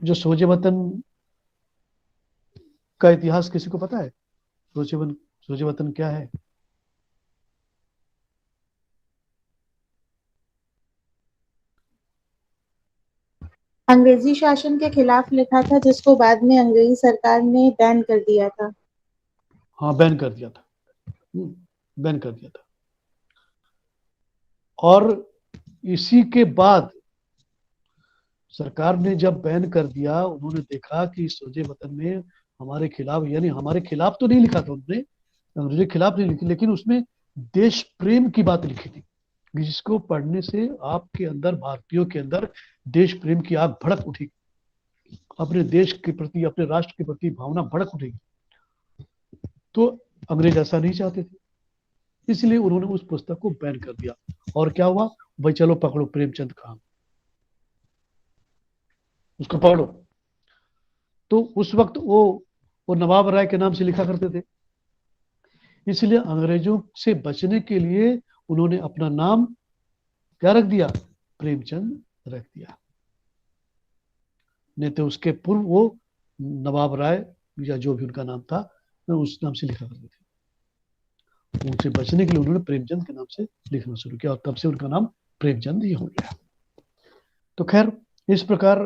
Speaker 1: जो सोजे वतन का इतिहास किसी को पता है? सोजे वतन क्या है?
Speaker 7: अंग्रेजी शासन के खिलाफ लिखा था, जिसको बाद में अंग्रेजी सरकार ने बैन कर दिया था।
Speaker 1: हाँ, बैन कर दिया था। बैन कर दिया था। और इसी के बाद सरकार ने जब बैन कर दिया, उन्होंने देखा कि सोजे वतन में हमारे खिलाफ, यानी हमारे खिलाफ तो नहीं लिखा था उन्होंने, अंग्रेजों के खिलाफ नहीं लिखी, लेकिन उसमें देश प्रेम की बात लिखी थी, जिसको पढ़ने से आपके अंदर, भारतीयों के अंदर देश प्रेम की आग भड़क उठेगी, अपने देश के प्रति, अपने राष्ट्र के प्रति भावना भड़क उठेगी। तो अंग्रेज ऐसा नहीं चाहते थे, इसलिए उन्होंने उस पुस्तक को बैन कर दिया। और क्या हुआ भाई, चलो पकड़ो प्रेमचंद कहां, उसको पकड़ो। तो उस वक्त वो नवाब राय के नाम से लिखा करते थे, इसलिए अंग्रेजों से बचने के लिए उन्होंने अपना नाम क्या रख दिया, प्रेमचंद रख दिया। नहीं तो उसके पूर्व वो नवाब राय या जो भी उनका नाम था, उस नाम से लिखा करते थे। उनसे बचने के लिए उन्होंने प्रेमचंद के नाम से लिखना शुरू किया और तब से उनका नाम प्रेमचंद ही हो गया। तो खैर, इस प्रकार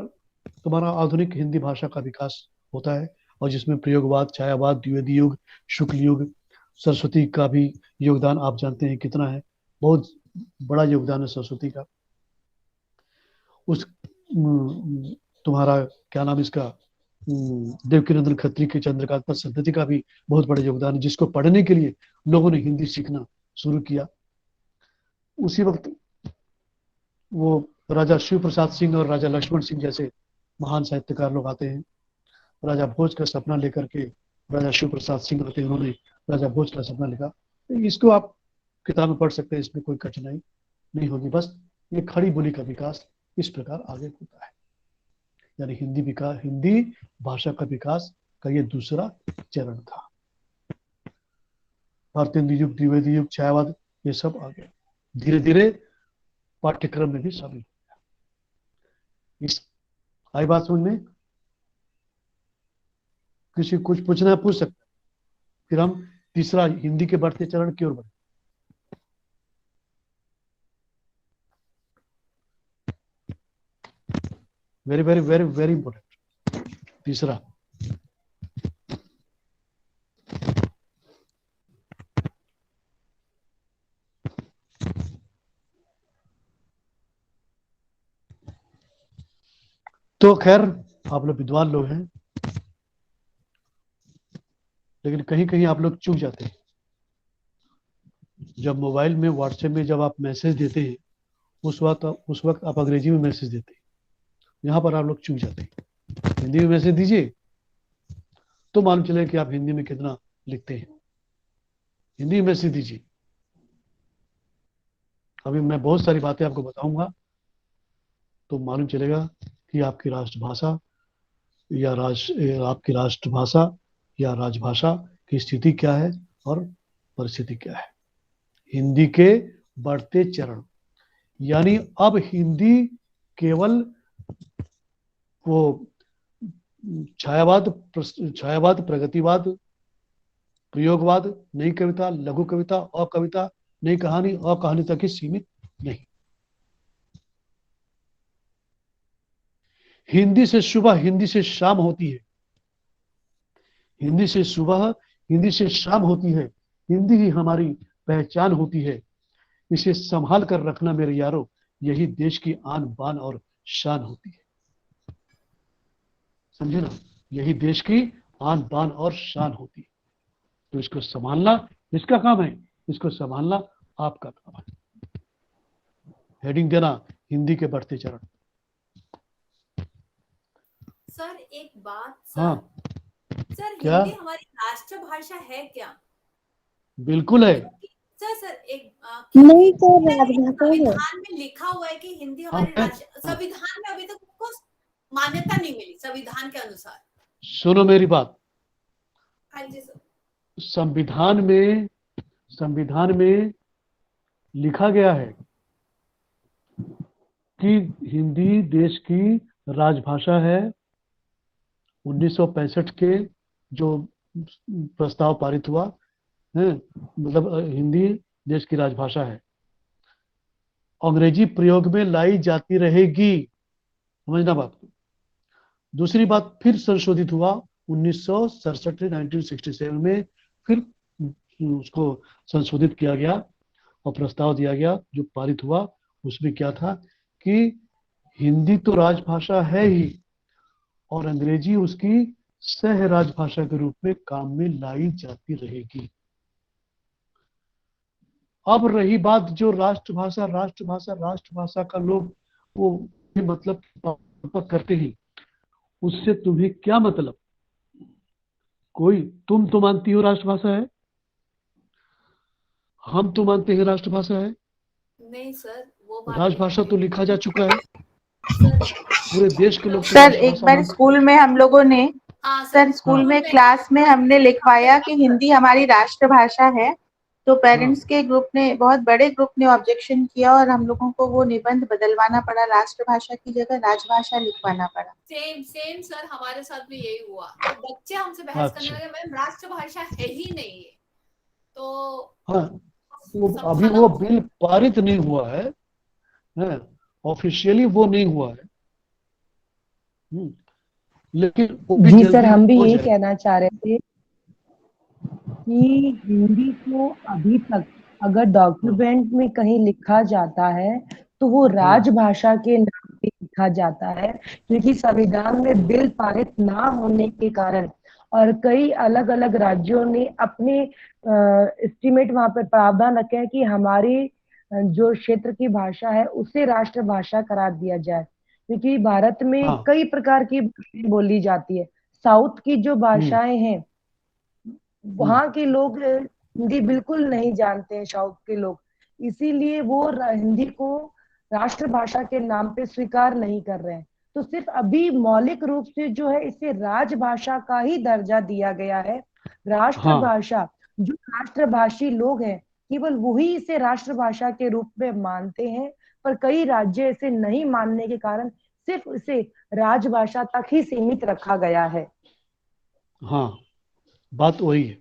Speaker 1: तुम्हारा आधुनिक हिंदी भाषा का विकास होता है, और जिसमें प्रयोगवाद, छायावाद, द्विवेदी युग, शुक्ल युग, सरस्वती का भी योगदान आप जानते हैं कितना है, बहुत बड़ा योगदान है सरस्वती का। उस तुम्हारा क्या नाम इसका, देवकीनंदन खत्री के चंद्रकांत पर संतति का भी बहुत बड़ा योगदान है, जिसको पढ़ने के लिए लोगों ने हिंदी सीखना शुरू किया। उसी वक्त वो राजा शिव प्रसाद सिंह और राजा लक्ष्मण सिंह जैसे महान साहित्यकार लोग आते हैं। राजा भोज का सपना लेकर के राजा शिव प्रसाद सिंह आते हैं, उन्होंने राजा भोज का सपना लिखा। इसको आप किताब में पढ़ सकते हैं, इसमें कोई कठिनाई नहीं होगी। बस ये खड़ी बोली का विकास इस प्रकार आगे होता है, यानी हिंदी भाषा का विकास का ये दूसरा चरण था। भारतीय युग, द्विवेदी युग, छायावाद, ये सब आ गए धीरे धीरे पाठ्यक्रम में भी शामिल हो गया। इस आई बात समझ में? किसी कुछ पूछना है पूछ सकते, फिर हम तीसरा हिंदी के बढ़ते चरण की ओर बढ़े। Very very very very important तीसरा। तो खैर, आप लोग विद्वान लोग हैं, लेकिन कहीं कहीं आप लोग चूक जाते हैं। जब मोबाइल में, व्हाट्सएप में जब आप मैसेज देते हैं, उस वक्त आप अंग्रेजी में मैसेज देते हैं, यहाँ पर आप लोग चूक जाते हैं। हिंदी में मैसेज दीजिए तो मालूम चले कि आप हिंदी में कितना लिखते हैं। हिंदी में मैसेज दीजिए। अभी मैं बहुत सारी बातें आपको बताऊंगा, तो मालूम चलेगा कि आपकी राष्ट्रभाषा या राजभाषा की स्थिति क्या है और परिस्थिति क्या है। हिंदी के बढ़ते चरण, यानी अब हिंदी केवल वो छायावाद, प्रगतिवाद, प्रयोगवाद, नई कविता, लघु कविता, अकविता, नई कहानी, अकहानी तक ही सीमित नहीं। हिंदी से सुबह, हिंदी से शाम होती है। हिंदी से सुबह, हिंदी से शाम होती है। हिंदी ही हमारी पहचान होती है। इसे संभाल कर रखना मेरे यारों, यही देश की आन बान और शान होती है। समझे ना? यही देश की आन बान और शान होती है। तो इसको संभालना किसका काम है? इसको संभालना आपका काम है। हेडिंग देना, हिंदी के बढ़ते चरण।
Speaker 8: सर एक बात सर,
Speaker 1: हाँ,
Speaker 8: सर
Speaker 1: क्या?
Speaker 8: हिंदी हमारी राष्ट्रभाषा है क्या?
Speaker 1: बिल्कुल है।
Speaker 8: सर एक
Speaker 2: नहीं सर, राजभाषा है।
Speaker 8: संविधान में लिखा हुआ है कि हिंदी हमारी राष्ट्र, संविधान में अभी तक उसको मान्यता नहीं मिली संविधान के अनुसार।
Speaker 1: सुनो मेरी बात।
Speaker 8: हाँ जी सर।
Speaker 1: संविधान में लिखा गया है कि हिंदी देश की राजभाषा है। 1965 के जो प्रस्ताव पारित हुआ है, मतलब हिंदी देश की राजभाषा है, अंग्रेजी प्रयोग में लाई जाती रहेगी, समझना बात को। दूसरी बात, फिर संशोधित हुआ 1967 1967 में, फिर उसको संशोधित किया गया और प्रस्ताव दिया गया जो पारित हुआ। उसमें क्या था कि हिंदी तो राजभाषा है ही और अंग्रेजी उसकी सह राजभाषा के रूप में काम में लाई जाती रहेगी। अब रही बात जो राष्ट्रभाषा राष्ट्रभाषा राष्ट्रभाषा का लोग वो भी मतलब करते हैं, उससे तुम्हें क्या मतलब? कोई तुम तो मानती हो राष्ट्रभाषा है, हम तो मानते हैं राष्ट्रभाषा है।
Speaker 8: नहीं सर, वो बात
Speaker 1: राजभाषा तो लिखा जा चुका है,
Speaker 8: सर,
Speaker 1: पूरे देश के लोग तो
Speaker 7: सर एक
Speaker 1: राष्ट्रभाषा
Speaker 7: बार
Speaker 1: मानते हैं।
Speaker 7: स्कूल में हम लोगों ने
Speaker 8: हाँ
Speaker 7: सर स्कूल में क्लास में हमने लिखवाया कि हिंदी हमारी राष्ट्रभाषा है, तो पेरेंट्स के ग्रुप ने, बहुत बड़े ग्रुप ने ऑब्जेक्शन किया और हम लोगों को वो निबंध बदलवाना पड़ा, राष्ट्रभाषा की जगह राजभाषा लिखवाना पड़ा।
Speaker 8: सेम सर, हमारे साथ भी यही हुआ। तो बच्चे हमसे बहस करने लगे, मैम राष्ट्रभाषा है ही नहीं है। तो
Speaker 1: हाँ, अभी वो बिल पारित नहीं हुआ है, ऑफिशियली वो नहीं हुआ है, लेकिन वो भी
Speaker 2: जी
Speaker 1: जल्दी
Speaker 2: सर, हम भी
Speaker 1: हो
Speaker 2: यही
Speaker 1: जाएगा।
Speaker 2: कहना चाह रहे थे कि हिंदी को अभी तक अगर डॉक्यूमेंट में कहीं लिखा जाता है तो वो राजभाषा के नाम पे लिखा जाता है, क्योंकि संविधान में बिल पारित ना होने के कारण और कई अलग अलग राज्यों ने अपने एस्टीमेट वहां पर प्रावधान रखे हैं कि हमारी जो क्षेत्र की भाषा है उसे राष्ट्रभाषा करार दिया जाए, क्योंकि भारत में
Speaker 1: हाँ।
Speaker 2: कई प्रकार की भाषाएं बोली जाती है। साउथ की जो भाषाएं हैं वहां के लोग हिंदी बिल्कुल नहीं जानते हैं, साउथ के लोग, इसीलिए वो हिंदी को राष्ट्रभाषा के नाम पे स्वीकार नहीं कर रहे हैं। तो सिर्फ अभी मौलिक रूप से जो है इसे राजभाषा का ही दर्जा दिया गया है। राष्ट्रभाषा जो राष्ट्रभाषी लोग हैं केवल वही इसे राष्ट्रभाषा के रूप में मानते हैं, पर कई राज्य इसे नहीं मानने के कारण सिर्फ इसे राजभाषा तक ही सीमित रखा गया है।
Speaker 1: हाँ, बात वही है,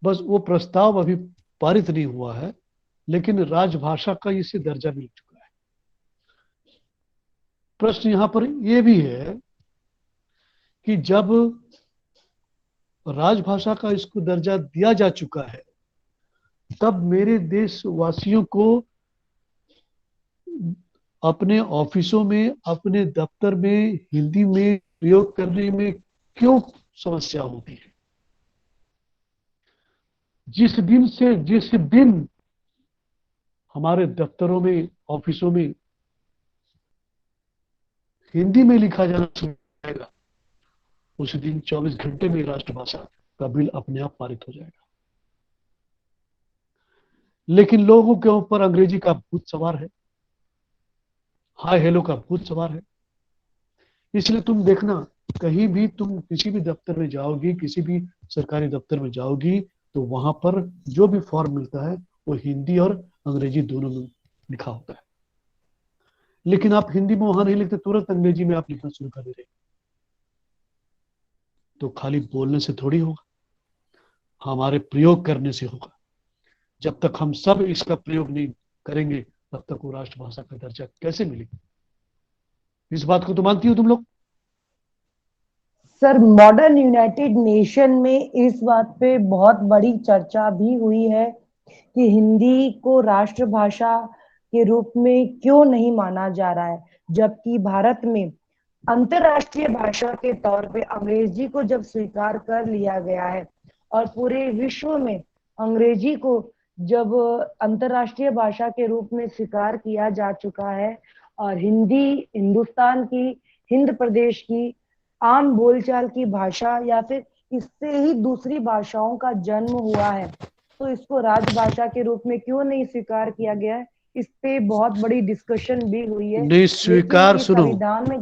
Speaker 1: बस वो प्रस्ताव अभी पारित नहीं हुआ है, लेकिन राजभाषा का इसे दर्जा मिल चुका है। प्रश्न यहां पर यह भी है कि जब राजभाषा का इसको दर्जा दिया जा चुका है, तब मेरे देशवासियों को अपने ऑफिसों में, अपने दफ्तर में हिंदी में प्रयोग करने में क्यों समस्या होती है? जिस दिन हमारे दफ्तरों में, ऑफिसों में हिंदी में लिखा जाना शुरू हो जाएगा, उस दिन 24 घंटे में राष्ट्रभाषा का बिल अपने आप पारित हो जाएगा। लेकिन लोगों के ऊपर अंग्रेजी का भूत सवार है, हाय हेलो का भूत सवार है। इसलिए तुम देखना, कहीं भी तुम किसी भी दफ्तर में जाओगी, किसी भी सरकारी दफ्तर में जाओगी, तो वहां पर जो भी फॉर्म मिलता है वो हिंदी और अंग्रेजी दोनों में लिखा होता है। लेकिन आप हिंदी में वहां नहीं लिखते, तुरंत अंग्रेजी में आप लिखना शुरू कर दे रहे। तो खाली बोलने से थोड़ी होगा, हमारे प्रयोग करने से होगा। जब तक हम सब इसका प्रयोग नहीं करेंगे, तब तक वो राष्ट्रभाषा का दर्जा कैसे मिलेगा? इस बात को तो मानती हो तुम लोग?
Speaker 2: सर, मॉडर्न यूनाइटेड नेशन में इस बात पे बहुत बड़ी चर्चा भी हुई है कि हिंदी को राष्ट्रभाषा के रूप में क्यों नहीं माना जा रहा है, जबकि भारत में अंतरराष्ट्रीय भाषा के तौर पे अंग्रेजी को जब स्वीकार कर लिया गया है और पूरे विश्व में अंग्रेजी को जब अंतरराष्ट्रीय भाषा के रूप में स्वीकार किया जा चुका है और हिंदी हिंदुस्तान की, हिंद प्रदेश की आम बोलचाल की भाषा या फिर इससे ही दूसरी भाषाओं का जन्म हुआ है, तो इसको राजभाषा के रूप में क्यों नहीं स्वीकार किया गया है? इस पे बहुत बड़ी डिस्कशन भी हुई है।
Speaker 1: नहीं स्वीकार, सुनो,
Speaker 2: संविधान में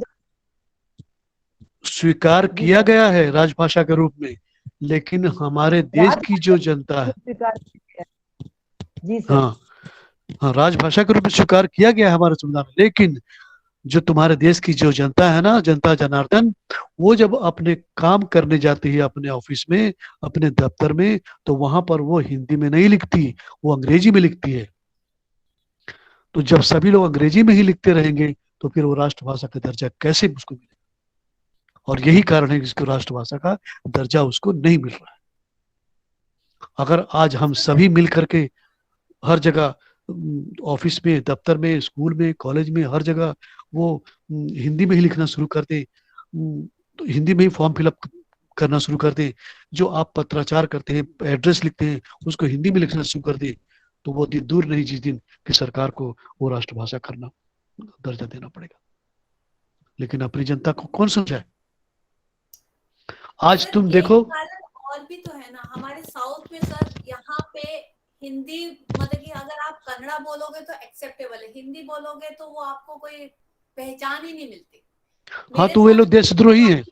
Speaker 1: स्वीकार किया गया है राजभाषा के रूप में, लेकिन हमारे देश की जो जनता है,
Speaker 2: स्वीकार किया गया है। जी सर।
Speaker 1: हाँ, हाँ, राजभाषा के रूप में स्वीकार किया गया है हमारे संविधान में, लेकिन जो तुम्हारे देश की जो जनता है ना, जनता जनार्दन, वो जब अपने काम करने जाती है अपने ऑफिस में, अपने दफ्तर में, तो वहां पर वो हिंदी में नहीं लिखती, वो अंग्रेजी में लिखती है। तो जब सभी लोग अंग्रेजी में ही लिखते रहेंगे तो फिर वो राष्ट्रभाषा का दर्जा कैसे उसको मिलेगा? और यही कारण है कि इसको राष्ट्रभाषा का दर्जा उसको नहीं मिल रहा है। अगर आज हम सभी मिल करके हर जगह, ऑफिस में, दफ्तर में, स्कूल में, कॉलेज में, हर जगह वो हिंदी में ही लिखना शुरू कर दे, तो हिंदी में ही फॉर्म फिलअप करना शुरू कर दे, जो आप पत्राचार करते हैं, एड्रेस लिखते हैं, उसको हिंदी में लिखना शुरू कर दे, तो वो दिन दूर नहीं जिस दिन कि सरकार को वो राष्ट्रभाषा करना दर्जा देना पड़ेगा। लेकिन अपनी जनता को कौन समझाए? आज
Speaker 8: सर,
Speaker 1: तुम
Speaker 8: एक
Speaker 1: देखो,
Speaker 8: कारण और भी तो है ना, हमारे साउथ में सर, यहाँ पे हिंदी मतलब कि अगर आप कन्नड़ा बोलोगे तो एक्सेप्टेबल है, हिंदी बोलोगे तो वो आपको कोई पहचान ही नहीं मिलती।
Speaker 1: हाँ,
Speaker 8: मेरे
Speaker 1: तो वे
Speaker 8: साथ
Speaker 1: लोग देशद्रोही हैं,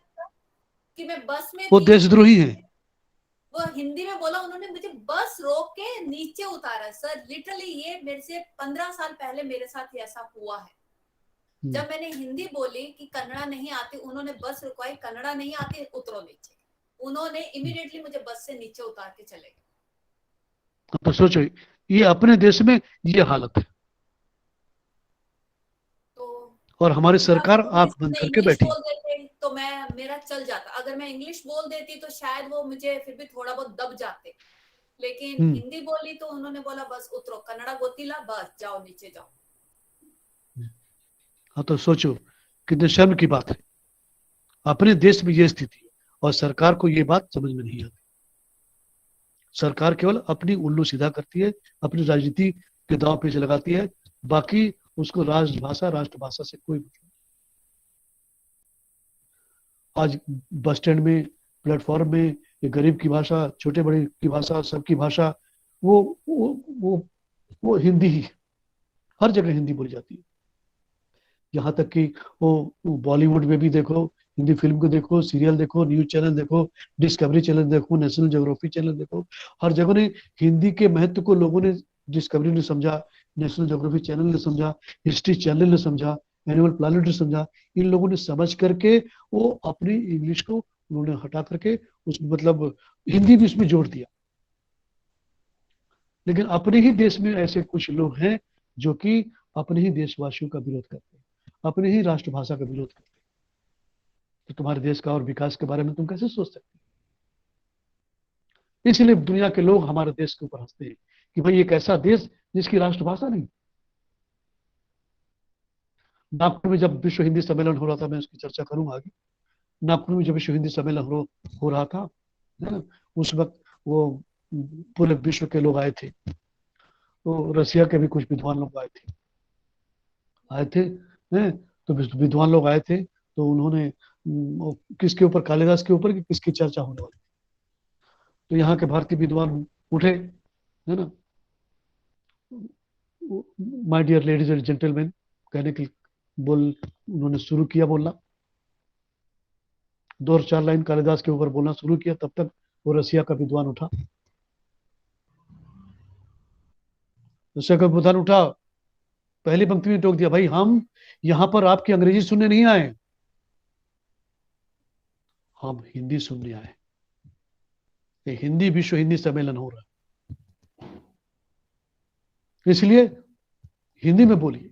Speaker 8: कि मैं बस में
Speaker 1: वो
Speaker 8: थी,
Speaker 1: देशद्रोही हैं।
Speaker 8: वो हिंदी में बोला, उन्होंने मुझे बस रोक के नीचे उतारा सर, लिटरली। ये मेरे से 15 साल पहले मेरे साथ ही ऐसा हुआ है। जब मैंने हिंदी बोली कि कन्नड़ा नहीं आती, उन्होंने बस रुकवाई, कन्नड़ा नहीं आती, उतरो नीचे। उन्होंने इमीडिएटली मुझे बस से नीचे उतार के चले गए।
Speaker 1: तो सोचो, ये अपने देश में ये हालत है,
Speaker 8: तो
Speaker 1: और हमारी
Speaker 8: तब
Speaker 1: सरकार
Speaker 8: वो
Speaker 1: आंख
Speaker 8: किसी
Speaker 1: बंद
Speaker 8: ने
Speaker 1: करके
Speaker 8: इंग्लिश
Speaker 1: बैठी।
Speaker 8: बोल देते तो मेरा चल जाता। अगर मैं इंग्लिश बोल देती तो शायद वो मुझे फिर भी थोड़ा बहुत दब जाते, लेकिन हिंदी बोली तो उन्होंने बोला बस उतरो, कन्नड़ा गोतीला, बस जाओ नीचे जाओ।
Speaker 1: हाँ, तो सोचो कितने शर्म की बात है, अपने देश में ये स्थिति है और सरकार को ये बात समझ में नहीं आती। सरकार केवल अपनी उल्लू सीधा करती है, अपनी राजनीति के दांव पेच लगाती है, बाकी उसको राष्ट्रभाषा से कोई मतलब नहीं। आज बस स्टैंड में, प्लेटफॉर्म में, ये गरीब की भाषा, छोटे बड़े की भाषा, सबकी भाषा, वो वो वो वो हिंदी ही है। हर जगह हिंदी बोली जाती है। यहाँ तक कि वो बॉलीवुड में भी देखो, हिंदी फिल्म को देखो, सीरियल देखो, न्यूज चैनल देखो, डिस्कवरी चैनल देखो, नेशनल ज्योग्राफी चैनल देखो, हर जगह ने हिंदी के महत्व को लोगों ने, डिस्कवरी ने समझा, नेशनल ज्योग्राफी चैनल ने समझा, हिस्ट्री चैनल ने समझा, एनिमल प्लानिट ने समझा। इन लोगों ने समझ करके वो अपनी इंग्लिश को उन्होंने हटा करके उसमें मतलब हिंदी भी उसमें जोड़ दिया। लेकिन अपने ही देश में ऐसे कुछ लोग हैं जो कि अपने ही देशवासियों का विरोध करते हैं, अपने ही राष्ट्रभाषा का विरोध करते हैं। तो तुम्हारे देश का और विकास के बारे में तुम कैसे सोच सकते हो? इसलिए दुनिया के लोग हमारे देश के ऊपर हंसते हैं कि भाई एक ऐसा देश जिसकी राष्ट्रभाषा नहीं। नागपुर में जब विश्व हिंदी सम्मेलन हो रहा था, मैं उसकी चर्चा करूंगा आगे। नागपुर में जब विश्व हिंदी सम्मेलन हो रहा था, है ना, उस वक्त वो पूरे विश्व के लोग आए थे। तो रसिया के भी कुछ विद्वान लोग आए थे, हैं? तो विद्वान लोग आए थे, तो उन्होंने किसके ऊपर, कालिदास के ऊपर कि किसकी चर्चा होने वाली। तो यहाँ के भारतीय विद्वान उठे, है ना, my dear ladies and gentleman कहने के बोल, उन्होंने शुरू किया बोलना, 2 और 4 लाइन कालिदास के ऊपर बोलना शुरू किया। तब तक वो रसिया का विद्वान उठा, रसिया का विद्वान उठा, पहली पंक्ति में टोक दिया, भाई हम यहाँ पर आपकी अंग्रेजी सुनने नहीं आए, हम हिंदी सुनने आए। ये हिंदी विश्व हिंदी सम्मेलन हो रहा है, इसलिए हिंदी में बोलिए।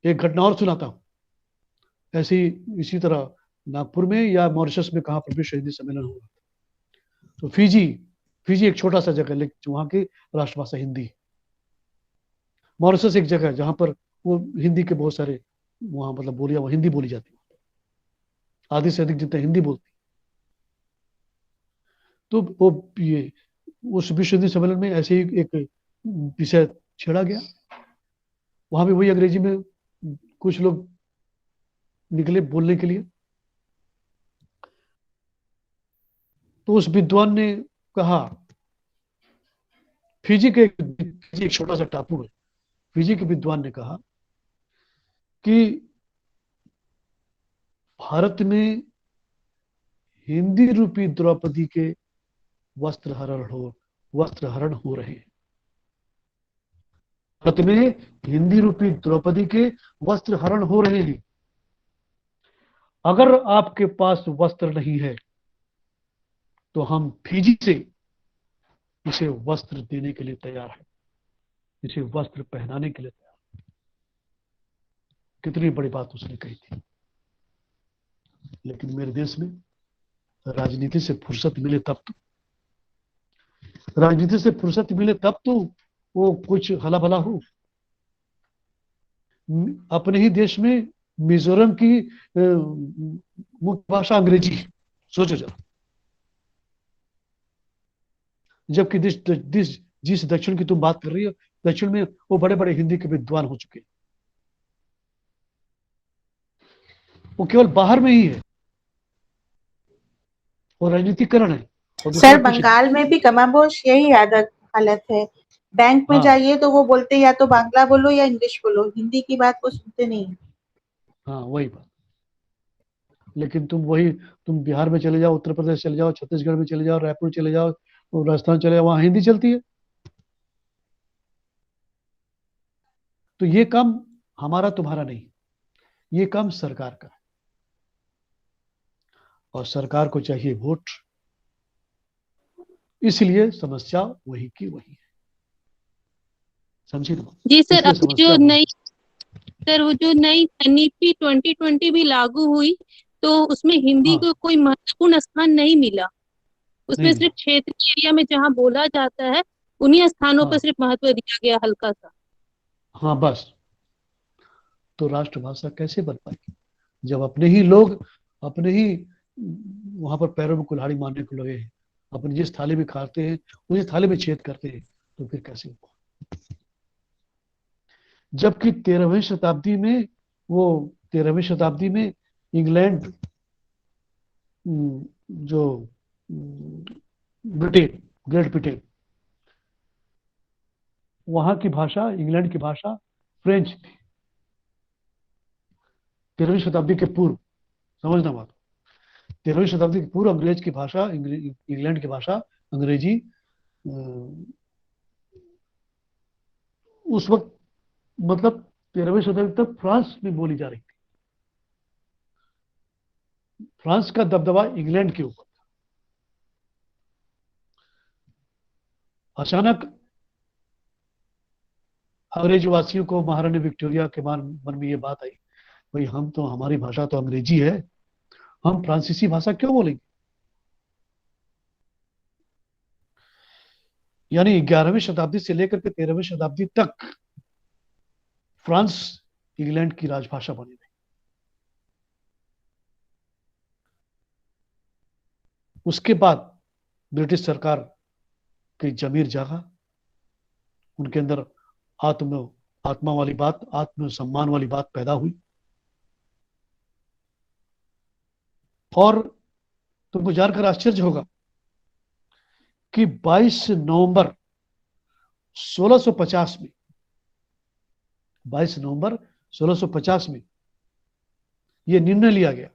Speaker 1: एक घटना और सुनाता हूं ऐसी, इसी तरह नागपुर में या मॉरिशस में, कहां पर विश्व हिंदी सम्मेलन हो रहा था। तो फिजी एक छोटा सा जगह, लेकिन वहां की राष्ट्रभाषा हिंदी है। मॉरिशस एक जगह है जहां पर वो हिंदी के बहुत सारे वहां मतलब बोलियां, वो हिंदी बोली जाती है, आधी से अधिक जितना हिंदी बोलती। तो वो ये उस विश्व हिंदी सम्मेलन में ऐसे ही एक विषय छेड़ा गया। वहां भी वही अंग्रेजी में कुछ लोग निकले बोलने के लिए। तो उस विद्वान ने कहा, फिजी एक छोटा सा टापू है, फिजी के विद्वान ने कहा कि भारत में हिंदी रूपी द्रौपदी के वस्त्र हरण हो, वस्त्र हरण हो रहे हैं। भारत में हिंदी रूपी द्रौपदी के वस्त्र हरण हो रहे हैं। अगर आपके पास वस्त्र नहीं है तो हम फिजी से इसे वस्त्र देने के लिए तैयार हैं, इसे वस्त्र पहनाने के लिए तैयार। कितनी बड़ी बात उसने कही थी। लेकिन मेरे देश में राजनीति से फुर्सत मिले तब तो वो कुछ हला भला हो। अपने ही देश में मिजोरम की मुख्य भाषा अंग्रेजी है, सोचो जरा। जबकि जिस दक्षिण की तुम बात कर रही हो, दक्षिण में वो बड़े बड़े हिंदी के विद्वान हो चुके हैं। वो केवल बाहर में ही है, वो राजनीतिकरण है।
Speaker 7: सर बंगाल में भी कमाबोश यही हालत है। बैंक में जाइए तो वो बोलते या तो बांग्ला बोलो या इंग्लिश बोलो, हिंदी की बात वो सुनते नहीं।
Speaker 1: हाँ वही बात। लेकिन तुम बिहार में चले जाओ, उत्तर प्रदेश चले जाओ, छत्तीसगढ़ में चले जाओ, रायपुर चले जाओ, राजस्थान चले जाओ, वहां हिंदी चलती है। तो ये काम हमारा तुम्हारा नहीं, ये काम सरकार का है। और सरकार को चाहिए वोट, इसलिए समस्या वही की वही है। समझी ना?
Speaker 9: जी सर, अब जो नई नीति 2020 भी लागू हुई तो उसमें हिंदी को कोई महत्वपूर्ण स्थान नहीं मिला। उसमें सिर्फ क्षेत्रीय एरिया में जहाँ बोला जाता है उन्हीं स्थानों पर सिर्फ महत्व दिया गया हल्का सा।
Speaker 1: हाँ बस। तो राष्ट्रभाषा कैसे बन पाएगी जब अपने ही लोग अपने ही वहां पर पैरों में कुल्हाड़ी मारने को लगे हैं, अपने जिस थाली में खाते हैं उसी थाली में छेद करते हैं, तो फिर कैसे होगा? जबकि 13वीं शताब्दी में इंग्लैंड, जो ग्रेट ब्रिटेन, वहां की भाषा, इंग्लैंड की भाषा फ्रेंच थी। 13वीं शताब्दी के पूर्व, समझना बात, 13वीं शताब्दी के पूर्व अंग्रेज की भाषा, इंग्लैंड की भाषा अंग्रेजी उस वक्त मतलब 13वीं शताब्दी तक फ्रांस में बोली जा रही थी। फ्रांस का दबदबा इंग्लैंड के ऊपर था। अचानक अंग्रेज वासियों को, महारानी विक्टोरिया के मन में ये बात आई, भाई हमारी भाषा तो अंग्रेजी है, हम फ्रांसीसी भाषा क्यों बोलेंगे? यानी 11वीं शताब्दी से लेकर के 13वीं शताब्दी तक फ्रांस इंग्लैंड की राजभाषा बनी रही। उसके बाद ब्रिटिश सरकार की जमीर जागा, उनके अंदर आत्मा वाली बात, आत्म सम्मान वाली बात पैदा हुई। और तुमको जानकर आश्चर्य होगा कि 22 नवंबर 1650 में 22 नवंबर 1650 में यह निर्णय लिया गया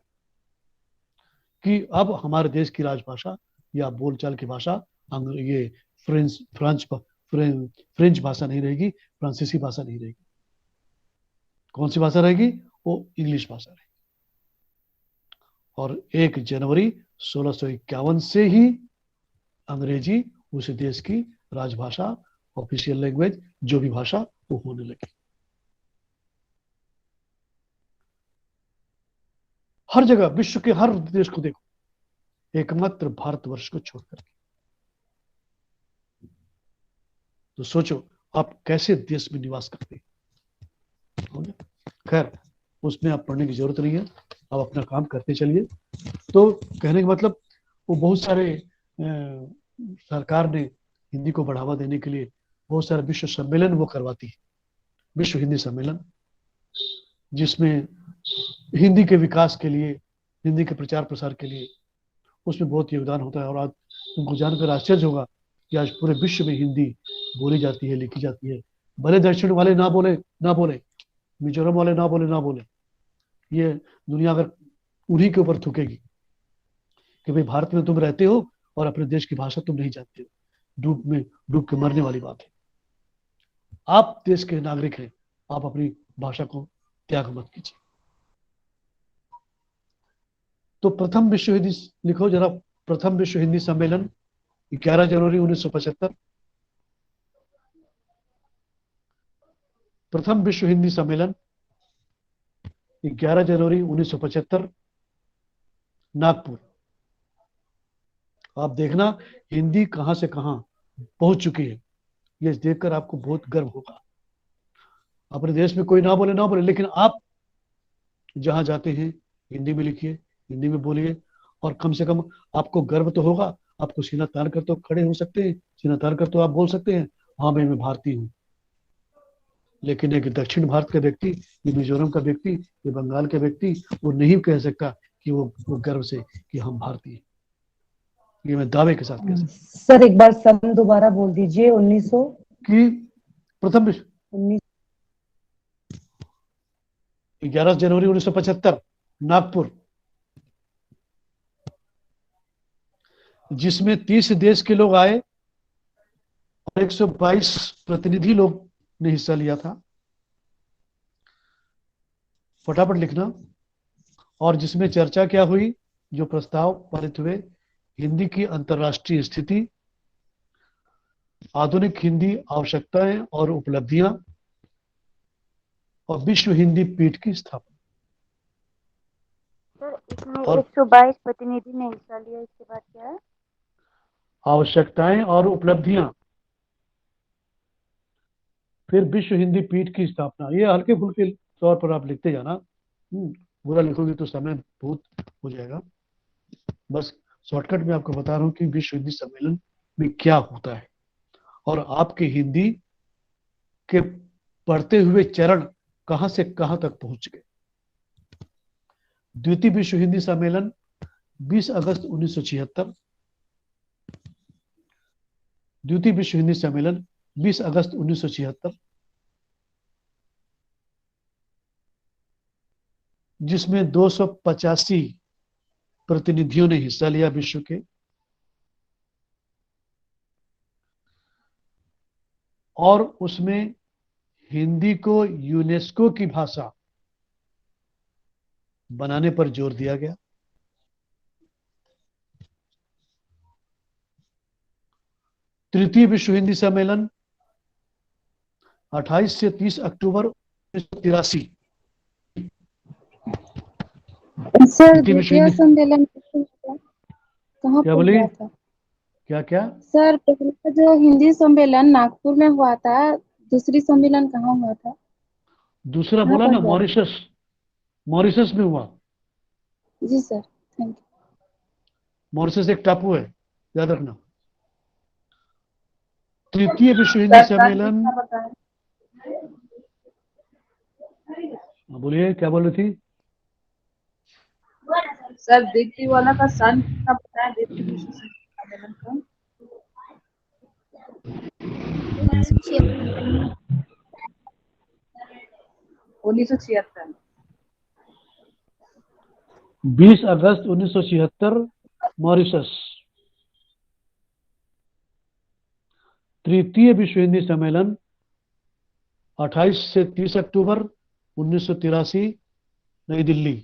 Speaker 1: कि अब हमारे देश की राजभाषा या बोलचाल की भाषा ये फ्रेंच भाषा नहीं रहेगी, फ्रांसीसी भाषा नहीं रहेगी। कौन सी भाषा रहेगी? वो इंग्लिश भाषा रहेगी। और 1 जनवरी 1651 से ही अंग्रेजी उस देश की राजभाषा, ऑफिशियल लैंग्वेज, जो भी भाषा, वो होने लगी। हर जगह, विश्व के हर देश को देखो, एकमात्र भारतवर्ष को छोड़कर। तो सोचो आप कैसे देश में निवास करते हैं। खैर, उसमें आप पढ़ने की जरूरत नहीं है, आप अपना काम करते चलिए। तो कहने का मतलब, वो बहुत सारे सरकार ने हिंदी को बढ़ावा देने के लिए बहुत सारे विश्व सम्मेलन वो करवाती है, विश्व हिंदी सम्मेलन, जिसमें हिंदी के विकास के लिए, हिंदी के प्रचार प्रसार के लिए उसमें बहुत योगदान होता है। और आज तुमको जानकर आश्चर्य होगा कि आज पूरे विश्व में हिंदी बोली जाती है, लिखी जाती है। भले दक्षिण वाले ना बोले, मिजोरम वाले ना बोले, ये दुनिया अगर उन्हीं के ऊपर थूकेगी कि भाई भारत में तुम रहते हो और अपने देश की भाषा तुम नहीं जानते हो, डूब के मरने वाली बात है। आप देश के नागरिक हैं, आप अपनी भाषा को त्याग मत कीजिए। तो प्रथम विश्व हिंदी लिखो जरा। प्रथम विश्व हिंदी सम्मेलन 11 जनवरी 1975। प्रथम विश्व हिंदी सम्मेलन 11 जनवरी 1975, नागपुर। आप देखना हिंदी कहां से कहां पहुंच चुकी है, ये देखकर आपको बहुत गर्व होगा। अपने देश में कोई ना बोले, लेकिन आप जहां जाते हैं हिंदी में लिखिए, हिंदी में बोलिए, और कम से कम आपको गर्व तो होगा। आपको सीना तान कर तो खड़े हो सकते हैं, सीना तान कर तो आप बोल सकते हैं हाँ मैं भारतीय हूं। लेकिन एक दक्षिण भारत का व्यक्ति, ये मिजोरम का व्यक्ति, ये बंगाल का व्यक्ति, वो नहीं कह सकता कि वो गर्व से कि हम भारतीय हैं। ये मैं दावे के साथ कह सकता हूं।
Speaker 2: सर एक बार सन दोबारा बोल दीजिए। 1900
Speaker 1: कि प्रथम
Speaker 2: 19
Speaker 1: 11 जनवरी 1975, नागपुर, जिसमें 30 देश के लोग आए और 122 प्रतिनिधि लोग ने हिस्सा लिया था। फटाफट लिखना। और जिसमें चर्चा क्या हुई, जो प्रस्ताव पारित हुए, हिंदी की अंतर्राष्ट्रीय स्थिति, आधुनिक हिंदी आवश्यकताएं और उपलब्धियां, और विश्व हिंदी पीठ की स्थापना।
Speaker 10: सर इसमें
Speaker 1: और
Speaker 10: 122 प्रतिनिधि ने हिस्सा लिया, इसके बाद क्या है?
Speaker 1: आवश्यकताएं और उपलब्धियां, फिर विश्व हिंदी पीठ की स्थापना। ये हल्के फुल्के तौर पर आप लिखते जाना, पूरा लिखोगे तो समय बहुत हो जाएगा। बस शॉर्टकट में आपको बता रहा हूं कि विश्व हिंदी सम्मेलन में क्या होता है और आपके हिंदी के पढ़ते हुए चरण कहां से कहां तक पहुंच गए। द्वितीय विश्व हिंदी सम्मेलन 20 अगस्त 1976। द्वितीय विश्व हिंदी सम्मेलन 20 अगस्त 1976, जिसमें 285 प्रतिनिधियों ने हिस्सा लिया विश्व के। और उसमें हिंदी को यूनेस्को की भाषा बनाने पर जोर दिया गया। तृतीय विश्व हिंदी सम्मेलन 28 से 30 अक्टूबर 1983।
Speaker 10: सर द्वितीय सम्मेलन कहाँ
Speaker 1: क्या
Speaker 10: पर
Speaker 1: बोली?
Speaker 10: हुआ था?
Speaker 1: क्या?
Speaker 10: सर पहला जो हिंदी सम्मेलन नागपुर में हुआ था, दूसरी सम्मेलन कहाँ हुआ था?
Speaker 1: दूसरा
Speaker 10: कहाँ
Speaker 1: बोला
Speaker 10: पर
Speaker 1: ना,
Speaker 10: हुआ?
Speaker 1: मॉरिशस में हुआ।
Speaker 10: जी सर, थैंक यू।
Speaker 1: मॉरिशस एक टापू है, याद रखना। तृतीय विश्व हिंदी सम्मेलन, बोलिए क्या बोल रही थी?
Speaker 7: सर द्वितीय वाला का सन कितना बताया? द्वितीय विश्व सम्मेलन का 1976।
Speaker 1: 20 अगस्त 1976, मॉरिशस। तृतीय विश्व हिंदी सम्मेलन 28 से 30 अक्टूबर 1983, नई दिल्ली।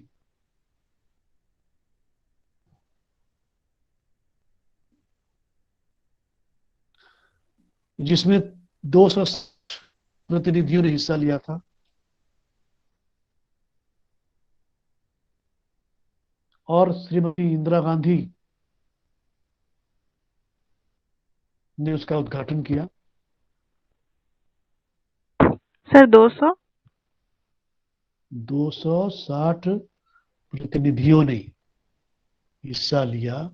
Speaker 1: जिसमें 200 प्रतिनिधियों ने हिस्सा लिया था। और श्रीमती इंदिरा गांधी ने उसका उद्घाटन किया।
Speaker 10: सर
Speaker 1: 260 प्रतिनिधियों ने हिस्सा लिया।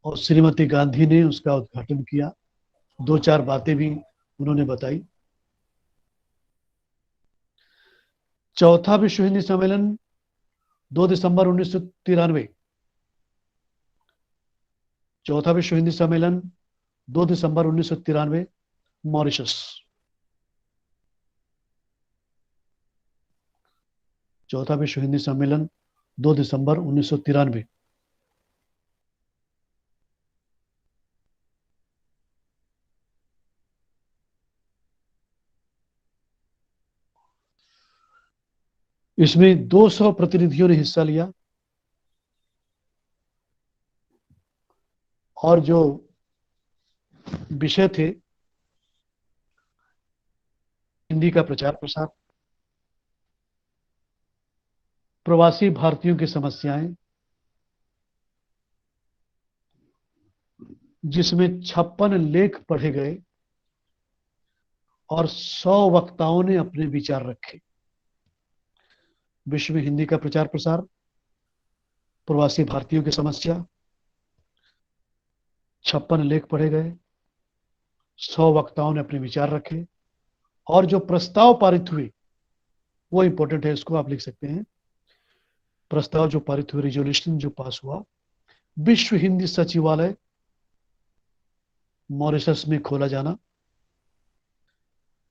Speaker 1: और श्रीमती गांधी ने उसका उद्घाटन किया। 2-4 बातें भी उन्होंने बताई। चौथा विश्व हिंदी सम्मेलन 2 दिसंबर 1993। चौथा विश्व हिंदी सम्मेलन 2 दिसंबर 1993, मॉरिशस। चौथा विश्व हिंदी सम्मेलन 2 दिसंबर 1993। इसमें 200 प्रतिनिधियों ने हिस्सा लिया और जो विषय थे हिंदी का प्रचार प्रसार, प्रवासी भारतीयों की समस्याएं, जिसमें 56 लेख पढ़े गए और 100 वक्ताओं ने अपने विचार रखे। विश्व में हिंदी का प्रचार प्रसार, प्रवासी भारतीयों की समस्या, 56 लेख पढ़े गए, 100 वक्ताओं ने अपने विचार रखे और जो प्रस्ताव पारित हुए वो इंपॉर्टेंट है, इसको आप लिख सकते हैं। प्रस्ताव जो पारित हुए, रिजोल्यूशन जो पास हुआ, विश्व हिंदी सचिवालय मॉरिशस में खोला जाना,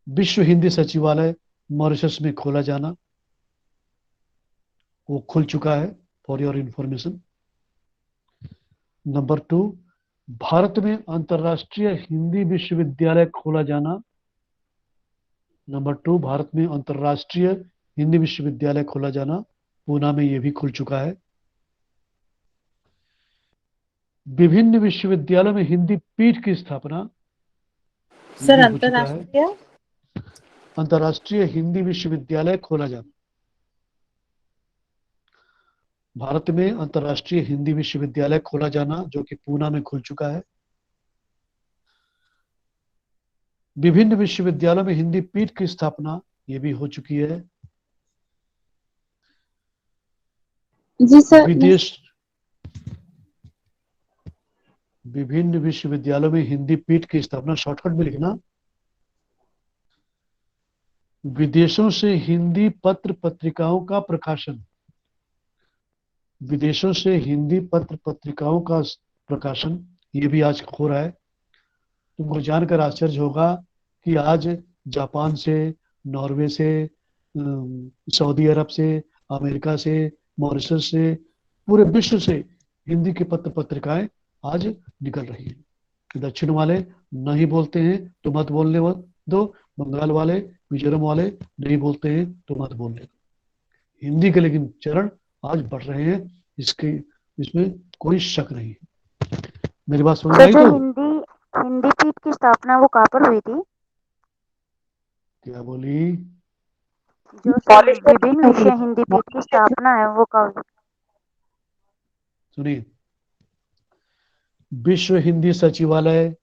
Speaker 1: विश्व हिंदी सचिवालय मॉरिशस में खोला जाना, वो खुल चुका है, for your information. Number 2, Bharat में अंतर्राष्ट्रीय हिंदी विश्वविद्यालय खोला जाना। नंबर 2, भारत में अंतर्राष्ट्रीय हिंदी विश्वविद्यालय खोला जाना, पूना में ये भी खुल चुका है। विभिन्न विश्वविद्यालयों में हिंदी पीठ की स्थापना,
Speaker 7: सर अंतरराष्ट्रीय
Speaker 1: अंतर्राष्ट्रीय हिंदी विश्वविद्यालय खोला जाना। भारत में अंतर्राष्ट्रीय हिंदी विश्वविद्यालय खोला जाना, जो कि पूना में खुल चुका है। विभिन्न विश्वविद्यालयों में हिंदी पीठ की स्थापना, ये भी हो चुकी है।
Speaker 10: जी सर।
Speaker 1: विभिन्न विश्वविद्यालयों में हिंदी पीठ की स्थापना, शॉर्टकट में लिखना। विदेशों से हिंदी पत्र पत्रिकाओं का प्रकाशन, विदेशों से हिंदी पत्र पत्रिकाओं का प्रकाशन, ये भी आज हो रहा है। तुमको जानकर आश्चर्य होगा कि आज जापान से, नॉर्वे से, सऊदी अरब से, अमेरिका से, मॉरिशस से, पूरे विश्व से हिंदी के पत्र पत्रिकाएं आज निकल रही हैं। दक्षिण वाले नहीं बोलते हैं तो मत बोलने दो, बंगाल वाले, मिजोरम वाले नहीं बोलते हैं तो मत बोलने दो। हिंदी के लेकिन चरण आज बढ़ रहे हैं, इसमें कोई शक नहीं है। मेरी बात सुन रही? तो
Speaker 11: हिंदी पीठ की स्थापना वो कहाँ पर हुई थी?
Speaker 1: क्या बोली?
Speaker 11: जो विभिन्न विषय हिंदी पीठ की स्थापना है वो कब?
Speaker 1: सुनिए, विश्व हिंदी सचिवालय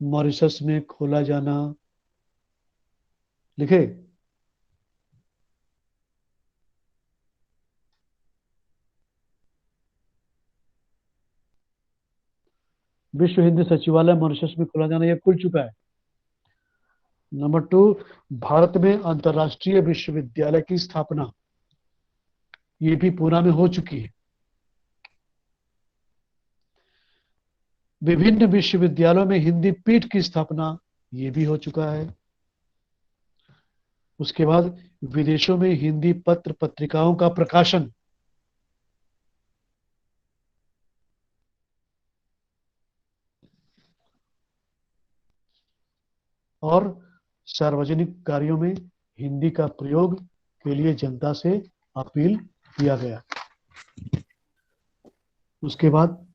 Speaker 1: मॉरिशस में खोला जाना, लिखे। विश्व हिंदी सचिवालय मॉरिशस में खोला जाना, यह खुल चुका है। नंबर 2, भारत में अंतर्राष्ट्रीय विश्वविद्यालय की स्थापना, ये भी पूना में हो चुकी है। विभिन्न विश्वविद्यालयों में हिंदी पीठ की स्थापना, ये भी हो चुका है। उसके बाद विदेशों में हिंदी पत्र पत्रिकाओं का प्रकाशन, और सार्वजनिक कार्यों में हिंदी का प्रयोग के लिए जनता से अपील किया गया। उसके बाद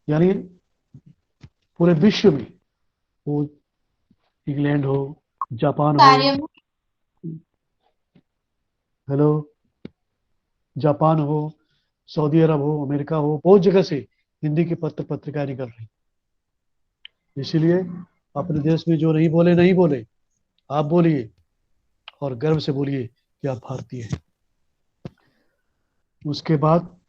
Speaker 1: यानी पूरे विश्व में, वो इंग्लैंड हो, जापान हो, हेलो, जापान हो, सऊदी अरब हो, अमेरिका हो, बहुत जगह से हिंदी की पत्र पत्रिकाएं निकल रही। इसीलिए अपने देश में जो नहीं बोले नहीं बोले, आप बोलिए और गर्व से बोलिए कि आप भारतीय हैं। उसके बाद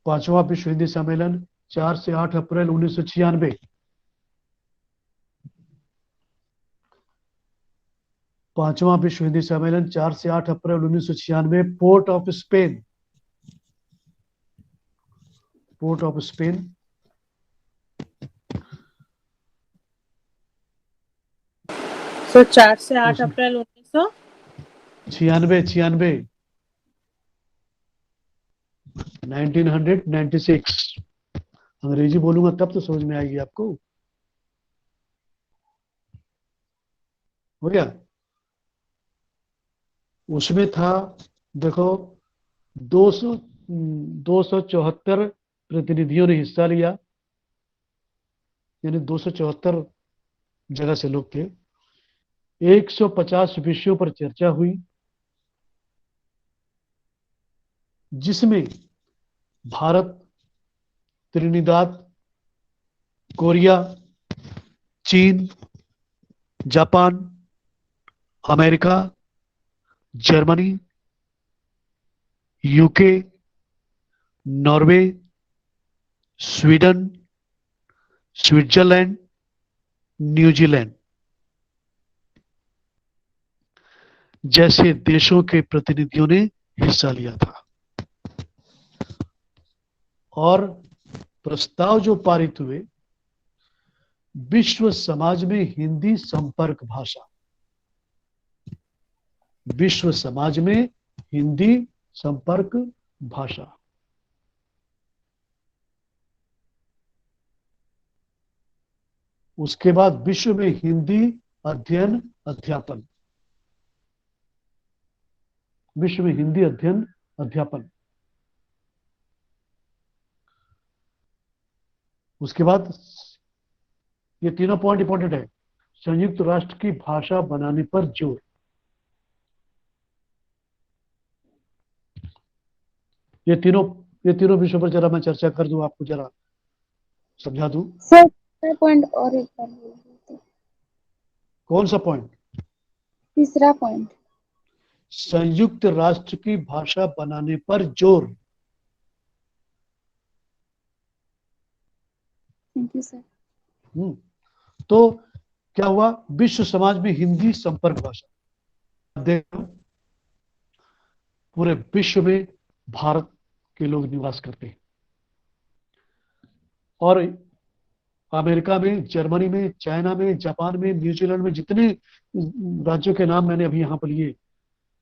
Speaker 1: 5वां विश्व हिंदी सम्मेलन 4 से 8 अप्रैल 1996, 5वां विश्व हिंदी सम्मेलन 4 से 8 अप्रैल 1996, port of Spain, port of Spain.
Speaker 7: तो 4 से 8 अप्रैल 1996,
Speaker 1: 1996। अंग्रेजी बोलूंगा तब तो समझ में आएगी आपको। हो गया। उसमें था, देखो, 274 प्रतिनिधियों ने हिस्सा लिया, यानी 274 जगह से लोग थे। 150 विषयों पर चर्चा हुई, जिसमें भारत, त्रिनिदाद, कोरिया, चीन, Japan, America, Germany, UK, Norway, Sweden, Switzerland, New Zealand जैसे देशों के प्रतिनिधियों ने हिस्सा लिया था। और प्रस्ताव जो पारित हुए, विश्व समाज में हिंदी संपर्क भाषा, विश्व समाज में हिंदी संपर्क भाषा। उसके बाद विश्व में हिंदी अध्ययन अध्यापन, विश्व में हिंदी अध्ययन अध्यापन। उसके बाद ये तीनों पॉइंट इंपॉर्टेंट है। संयुक्त राष्ट्र की भाषा बनाने पर जोर। ये तीनों विषयों पर जरा मैं चर्चा कर दूं, आपको जरा समझा दूं।
Speaker 10: सर पॉइंट और एक बार बोल दीजिए।
Speaker 1: कौन सा पॉइंट?
Speaker 10: तीसरा पॉइंट।
Speaker 1: संयुक्त राष्ट्र की भाषा बनाने पर जोर।
Speaker 10: Thank you sir.
Speaker 1: तो क्या हुआ? विश्व समाज में हिंदी संपर्क भाषा। देखो, पूरे विश्व में भारत के लोग निवास करते हैं, और अमेरिका में, जर्मनी में, चाइना में, जापान में, न्यूजीलैंड में, जितने राज्यों के नाम मैंने अभी यहां पर लिए,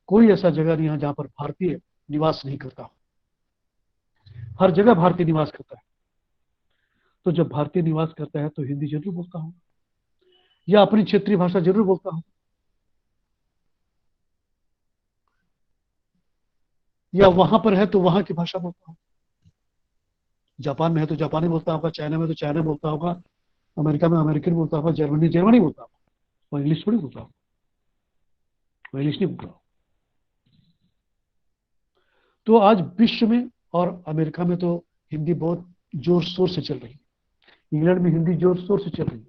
Speaker 1: कोई ऐसा जगह नहीं है जहां पर भारतीय निवास नहीं करता। हर जगह भारतीय निवास करता है। तो जब भारतीय निवास करता है तो हिंदी जरूर बोलता हूं, या अपनी क्षेत्रीय भाषा जरूर बोलता हूं, या वहां पर है तो वहां की भाषा बोलता हूं। जापान में है तो जापानी बोलता होगा, चाइना में तो चाइना बोलता होगा, अमेरिका में अमेरिकन बोलता होगा, जर्मनी बोलता होगा। और इंग्लिश थोड़ी बोलता होगा, वो इंग्लिश नहीं बोलता। तो आज विश्व में और अमेरिका में तो हिंदी बहुत जोर शोर से चल रही है। इंग्लैंड में हिंदी जोर शोर से चल रही है।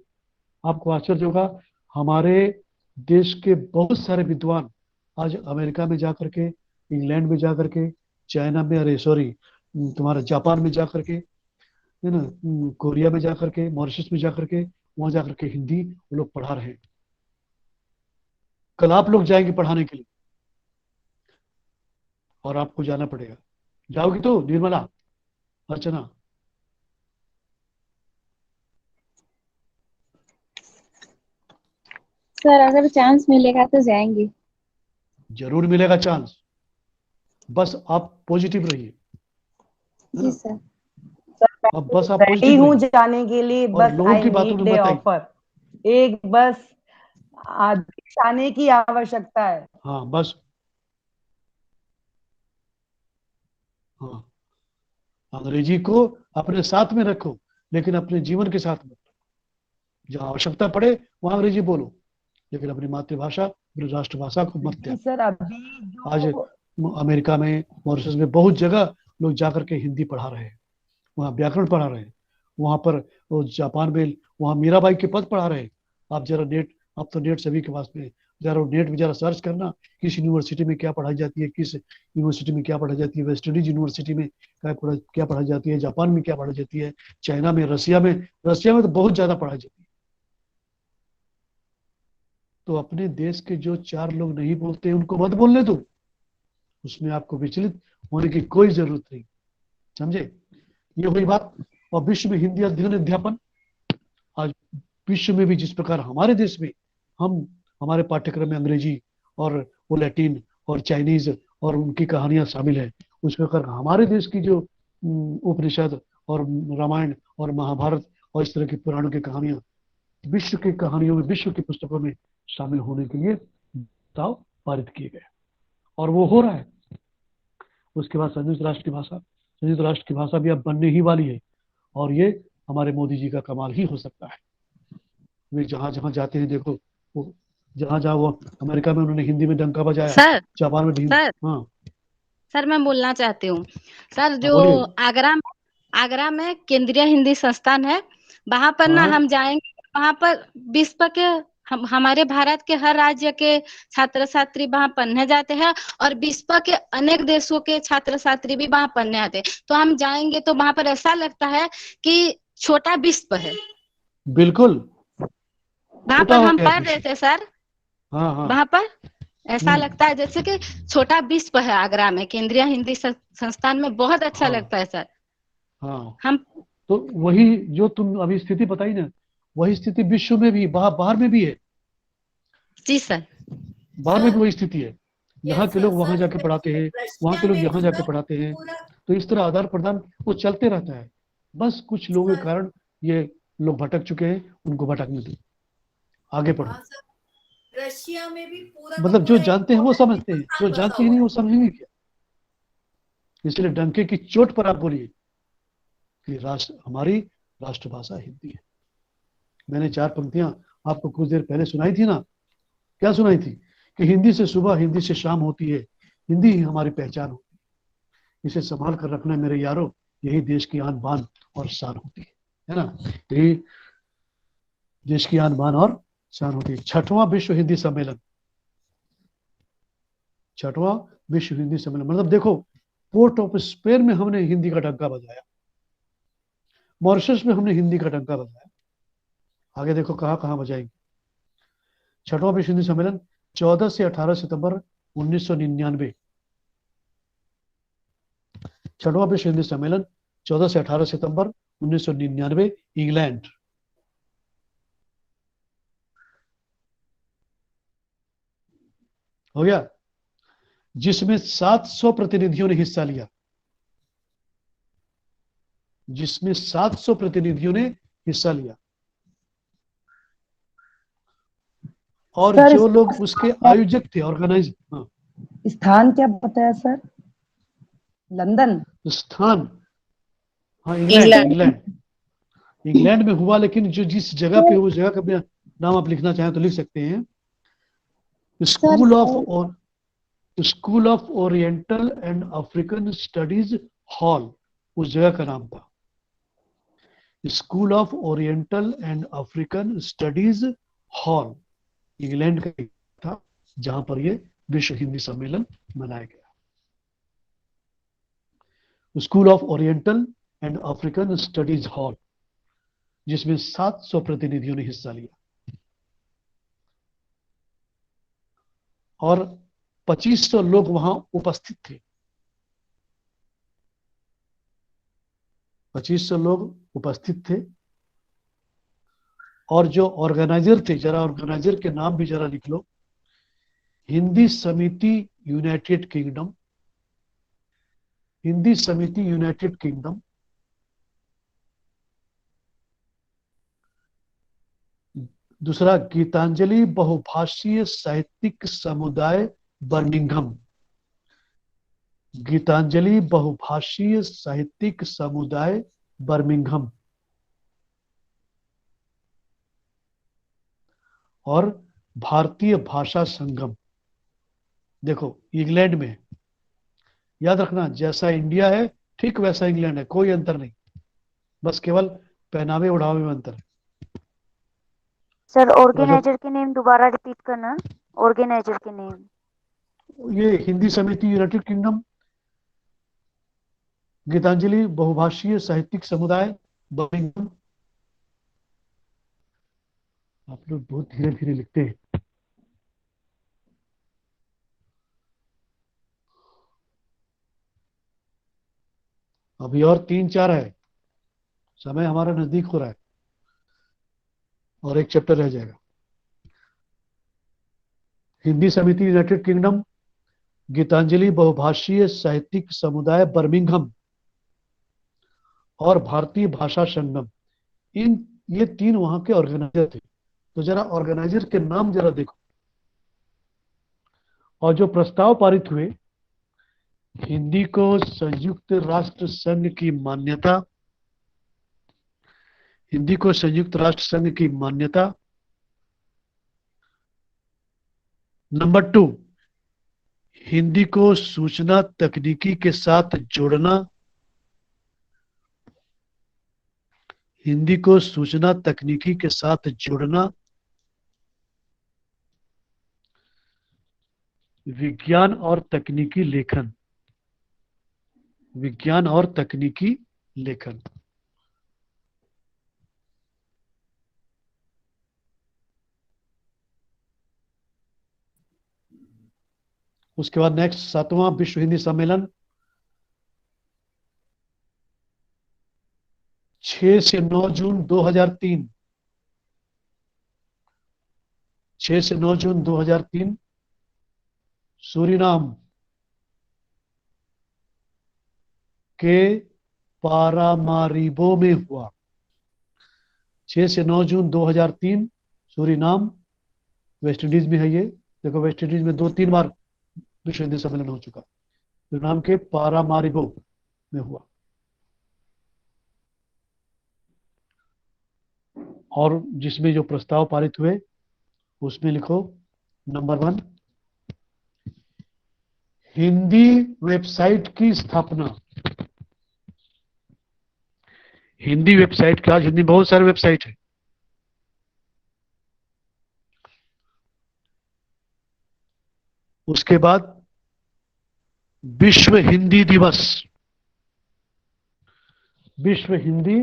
Speaker 1: आपको आश्चर्य होगा, हमारे देश के बहुत सारे विद्वान आज अमेरिका में जाकर के, इंग्लैंड में जाकर के, चाइना में, अरे सॉरी, तुम्हारा जापान में जाकर के, है ना, कोरिया में जाकर के, मॉरिशस में जाकर के, वहां जाकर के हिंदी वो लोग पढ़ा रहे हैं। कल आप लोग जाएंगे पढ़ाने के लिए, और आपको जाना पड़ेगा। जाओगी तो निर्मला, अर्चना?
Speaker 10: सर अगर चांस मिलेगा तो जाएंगे।
Speaker 1: जरूर मिलेगा चांस, बस आप पॉजिटिव रहिए।
Speaker 10: जी सर।
Speaker 1: अब बस आप
Speaker 2: रेडी
Speaker 1: पॉजिटिव
Speaker 2: हूँ
Speaker 1: रहिए
Speaker 2: जाने के लिए,
Speaker 1: और
Speaker 2: बस
Speaker 1: लोगों
Speaker 2: आई
Speaker 1: की बातों
Speaker 2: नीड
Speaker 1: में
Speaker 2: ए
Speaker 1: मत आइए।
Speaker 2: ऑफर। एक बस आदेश आने की आवश्यकता है।
Speaker 1: हाँ बस, हाँ, अंग्रेजी को अपने साथ में रखो, लेकिन अपने जीवन के साथ में। जहाँ आवश्यकता पड़े वहां अंग्रेजी बोलो, लेकिन अपनी मातृभाषा, अपनी राष्ट्रभाषा को मत त्यागो।
Speaker 2: सर अभी
Speaker 1: आज
Speaker 2: जो
Speaker 1: अमेरिका में, मॉरिशस में बहुत जगह लोग जाकर के हिंदी पढ़ा रहे हैं, वहाँ व्याकरण पढ़ा रहे हैं, वहाँ पर वो जापान में वहाँ मीराबाई के पद पढ़ा रहे हैं। आप जरा नेट, आप तो नेट सभी के पास में, जरा नेट में जरा सर्च करना, किस यूनिवर्सिटी में क्या पढ़ाई जाती है, किस यूनिवर्सिटी में क्या पढ़ाई जाती है, वेस्ट इंडीज यूनिवर्सिटी में क्या पढ़ाई जाती है, जापान में क्या पढ़ाई जाती है, चाइना में, रसिया में तो बहुत ज्यादा पढ़ाई जाती है। तो अपने देश के जो 4 लोग नहीं बोलते उनको मत बोलने दो, उसमें आपको विचलित होने की कोई जरूरत नहीं। समझे? ये हुई बात। और विश्व में हिंदी अध्ययन अध्यापन, आज विश्व में भी जिस प्रकार हमारे देश में हमारे पाठ्यक्रम में अंग्रेजी और वो लैटिन और चाइनीज और उनकी कहानियां शामिल है, उस प्रकार हमारे देश की जो उपनिषद और रामायण और महाभारत और इस तरह की पुराणों की कहानियां विश्व की कहानियों में, विश्व की पुस्तकों में शामिल होने के लिए प्रस्ताव पारित किए गए और वो हो रहा है। उसके बाद संयुक्त राष्ट्र की भाषा भी अब बनने ही वाली है और ये हमारे मोदी जी का कमाल ही हो सकता है। वे जहां जहां जाते हैं, देखो वो जहां जहां वो अमेरिका में उन्होंने हिंदी में डंका बजाया,
Speaker 12: सर
Speaker 1: जापान में
Speaker 12: सर
Speaker 1: हाँ
Speaker 12: सर मैं बोलना चाहती हूँ सर, जो
Speaker 1: बोलिए।
Speaker 12: आगरा में केंद्रीय हिंदी संस्थान है, वहां पर ना
Speaker 1: हाँ
Speaker 12: हम जाएंगे, वहां पर विश्व के हमारे भारत के हर राज्य के छात्र छात्री वहां पढ़ने जाते हैं और विश्व के अनेक देशों के छात्र छात्री भी वहां पढ़ने आते हैं। तो हम जाएंगे तो वहां पर ऐसा लगता है कि छोटा विश्व है।
Speaker 1: बिल्कुल
Speaker 12: वहां
Speaker 1: छोटा
Speaker 12: पर
Speaker 1: हो
Speaker 12: हम
Speaker 1: गया
Speaker 12: पढ़ रहे
Speaker 1: विश्व।
Speaker 12: थे सर,
Speaker 1: हाँ हाँ
Speaker 12: वहां पर ऐसा लगता है जैसे कि छोटा विश्व है। आगरा में केंद्रीय हिंदी संस्थान में बहुत अच्छा
Speaker 1: हाँ
Speaker 12: लगता है सर।
Speaker 1: हाँ।
Speaker 12: हम
Speaker 1: तो वही जो तुम अभी स्थिति बताई ना, वही स्थिति विश्व में भी, बाहर में भी है।
Speaker 12: जी सर,
Speaker 1: बाहर में भी वही स्थिति है। यहाँ
Speaker 8: यस
Speaker 1: के लोग वहां
Speaker 8: सर,
Speaker 1: जाके पढ़ाते हैं, वहां
Speaker 8: रशिया
Speaker 1: के लोग
Speaker 8: में
Speaker 1: यहाँ जाके पढ़ाते हैं।
Speaker 8: पूरा
Speaker 1: तो इस तरह आदान प्रदान वो चलते रहता है। बस कुछ लोगों के
Speaker 8: सर,
Speaker 1: कारण ये लोग भटक चुके हैं, उनको भटकने दो, आगे पढ़ो।
Speaker 8: हाँ सर, रशिया में भी पूरा का
Speaker 1: मतलब जो
Speaker 8: पूरा एक
Speaker 1: जानते हैं वो
Speaker 8: छोटा
Speaker 1: समझते हैं, जो
Speaker 8: हिंदुस्तान बसा
Speaker 1: जानते ही
Speaker 8: हुआ
Speaker 1: नहीं
Speaker 8: है।
Speaker 1: वो समझेंगे क्या। इसलिए डंके की चोट पर आप बोलिए कि हमारी राष्ट्रभाषा हिंदी है। मैंने 4 पंक्तियां आपको कुछ देर पहले सुनाई थी ना। क्या सुनाई थी? कि हिंदी से सुबह, हिंदी से शाम होती है, हिंदी ही हमारी पहचान होती है। इसे संभाल कर रखना मेरे यारों, यही देश की आन बान और शान होती है ना। यही देश की आन बान और शान होती है। 6वां विश्व हिंदी सम्मेलन, 6वां विश्व हिंदी सम्मेलन, मतलब देखो, पोर्ट ऑफ स्पेन में हमने हिंदी का डंका बजाया, मॉरिशस में हमने हिंदी का डंका बजाया, आगे देखो कहां कहां बजाएंगे। 6वां विश्व हिंदी सम्मेलन 14 से 18 सितंबर 1999। 6वां विश्व हिंदी सम्मेलन 14 से 18 सितंबर 1999, इंग्लैंड। हो गया, जिसमें 700 प्रतिनिधियों ने हिस्सा लिया, जिसमें 700 प्रतिनिधियों ने हिस्सा लिया। और
Speaker 2: सर
Speaker 1: जो लोग उसके आयोजक थे, ऑर्गेनाइज, हाँ
Speaker 2: स्थान क्या बताया सर? लंदन?
Speaker 1: स्थान, हाँ इंग्लैंड। इंग्लैंड में हुआ, लेकिन जो जिस जगह पे, उस जगह का नाम आप लिखना चाहें तो लिख सकते हैं। School of oriental and African studies hall, उस जगह का नाम था। School of oriental and African studies hall England का था, जहां पर यह विश्व हिंदी सम्मेलन मनाया गया। School of oriental and African studies hall, जिसमें 700 प्रतिनिधियों ने हिस्सा लिया और 2500 लोग वहां उपस्थित थे। 2500 लोग उपस्थित थे। और जो ऑर्गेनाइजर थे, जरा ऑर्गेनाइजर के नाम भी जरा लिख लो। हिंदी समिति यूनाइटेड किंगडम, हिंदी समिति यूनाइटेड किंगडम। दूसरा, गीतांजलि बहुभाषीय साहित्यिक समुदाय बर्मिंघम, गीतांजलि बहुभाषीय साहित्यिक समुदाय बर्मिंघम। और भारतीय भाषा संगम, देखो इंग्लैंड में, याद रखना जैसा इंडिया है ठीक वैसा इंग्लैंड है, कोई अंतर नहीं, बस केवल पहनावे ओढ़ावे में अंतर है।
Speaker 11: सर ऑर्गेनाइजर के नेम दोबारा रिपीट करना, ऑर्गेनाइजर के नेम।
Speaker 1: ये हिंदी समिति यूनाइटेड किंगडम, गीतांजलि बहुभाषीय साहित्यिक समुदाय बर्मिंघम। आप लोग बहुत धीरे धीरे लिखते हैं। अभी और 3-4 है, समय हमारा नजदीक हो रहा है और एक चैप्टर रह जाएगा। हिंदी समिति यूनाइटेड किंगडम, गीतांजलि बहुभाषीय साहित्यिक समुदाय बर्मिंघम और भारतीय भाषा संगम, ये 3 वहां के ऑर्गेनाइजर थे। तो जरा ऑर्गेनाइजर के नाम जरा देखो। और जो प्रस्ताव पारित हुए, हिंदी को संयुक्त राष्ट्र संघ की मान्यता, हिंदी को संयुक्त राष्ट्र संघ की मान्यता। नंबर 2, हिंदी को सूचना तकनीकी के साथ जोड़ना, हिंदी को सूचना तकनीकी के साथ जोड़ना। विज्ञान और तकनीकी लेखन, विज्ञान और तकनीकी लेखन। उसके बाद नेक्स्ट 7वां विश्व हिंदी सम्मेलन 6 से 9 जून 2003, 6 से 9 जून 2003 सूरीनाम के पारामारिबो में हुआ। 6 से 9 जून 2003 सूरीनाम, वेस्ट इंडीज में है ये। देखो वेस्ट इंडीज में 2-3 बार विश्व हिंदी सम्मेलन हो चुका। सूरीनाम के पारामारिबो में हुआ। और जिसमें जो प्रस्ताव पारित हुए उसमें लिखो, नंबर 1, हिंदी वेबसाइट की स्थापना। हिंदी वेबसाइट का, आज हिंदी बहुत सारे वेबसाइट है। उसके बाद विश्व हिंदी दिवस, विश्व हिंदी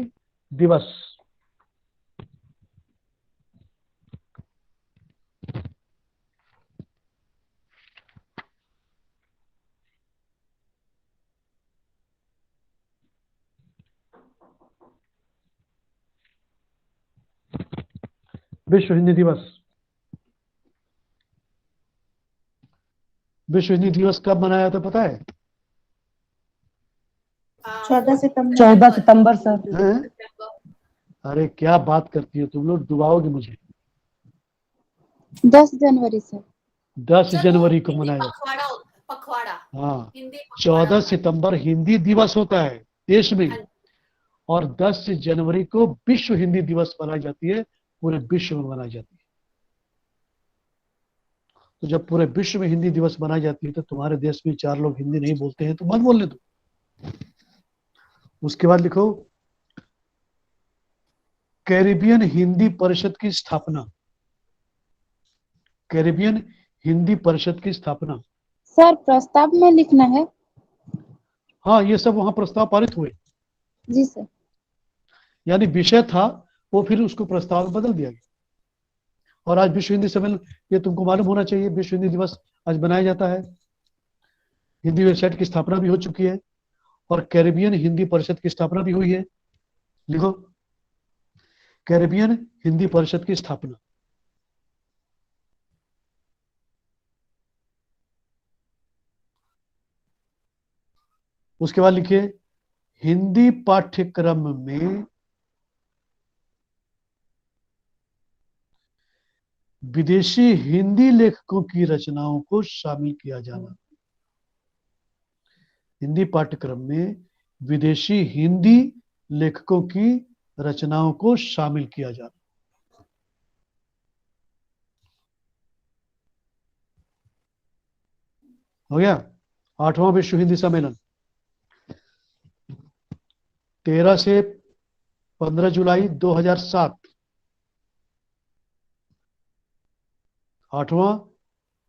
Speaker 1: दिवस। विश्व हिंदी दिवस, विश्व हिंदी दिवस कब मनाया था पता है?
Speaker 7: 14 सितंबर।
Speaker 2: 14 सितंबर सर।
Speaker 1: हैं? अरे क्या बात करती हो तुम लोग, डुबाओगे मुझे।
Speaker 10: 10 जनवरी सर।
Speaker 1: 10 जनवरी को
Speaker 8: हिंदी
Speaker 1: मनाया था।
Speaker 8: पखवाड़ा होता है, पखवाड़ा।
Speaker 1: हाँ,
Speaker 8: हिंदी पखवाड़ा
Speaker 1: 14
Speaker 8: होता है।
Speaker 1: सितंबर हिंदी दिवस होता है देश में, और 10 जनवरी को विश्व हिंदी दिवस मनाई जाती है, पूरे विश्व में मनाई जाती है। तो जब पूरे विश्व में हिंदी दिवस मनाई जाती है तो तुम्हारे देश में 4 लोग हिंदी नहीं बोलते हैं तो मत बोलने दो। उसके बाद लिखो, कैरिबियन हिंदी परिषद की स्थापना, कैरिबियन हिंदी परिषद की स्थापना।
Speaker 10: सर प्रस्ताव में लिखना है।
Speaker 1: हाँ, ये सब वहां प्रस्ताव पारित हुए।
Speaker 10: जी सर।
Speaker 1: यानी विषय था वो, फिर उसको प्रस्ताव में बदल दिया गया। और आज विश्व हिंदी सम्मेलन, ये तुमको मालूम होना चाहिए, विश्व हिंदी दिवस आज मनाया जाता है। हिंदी वेबसाइट की स्थापना भी हो चुकी है और कैरिबियन हिंदी परिषद की स्थापना भी हुई है। लिखो, कैरिबियन हिंदी परिषद की स्थापना। उसके बाद लिखिए, हिंदी पाठ्यक्रम में विदेशी हिंदी लेखकों की रचनाओं को शामिल किया जाना। हिंदी पाठ्यक्रम में विदेशी हिंदी लेखकों की रचनाओं को शामिल किया जाना। हो गया। 8वां विश्व हिंदी सम्मेलन 13 से 15 जुलाई 2007। 8वां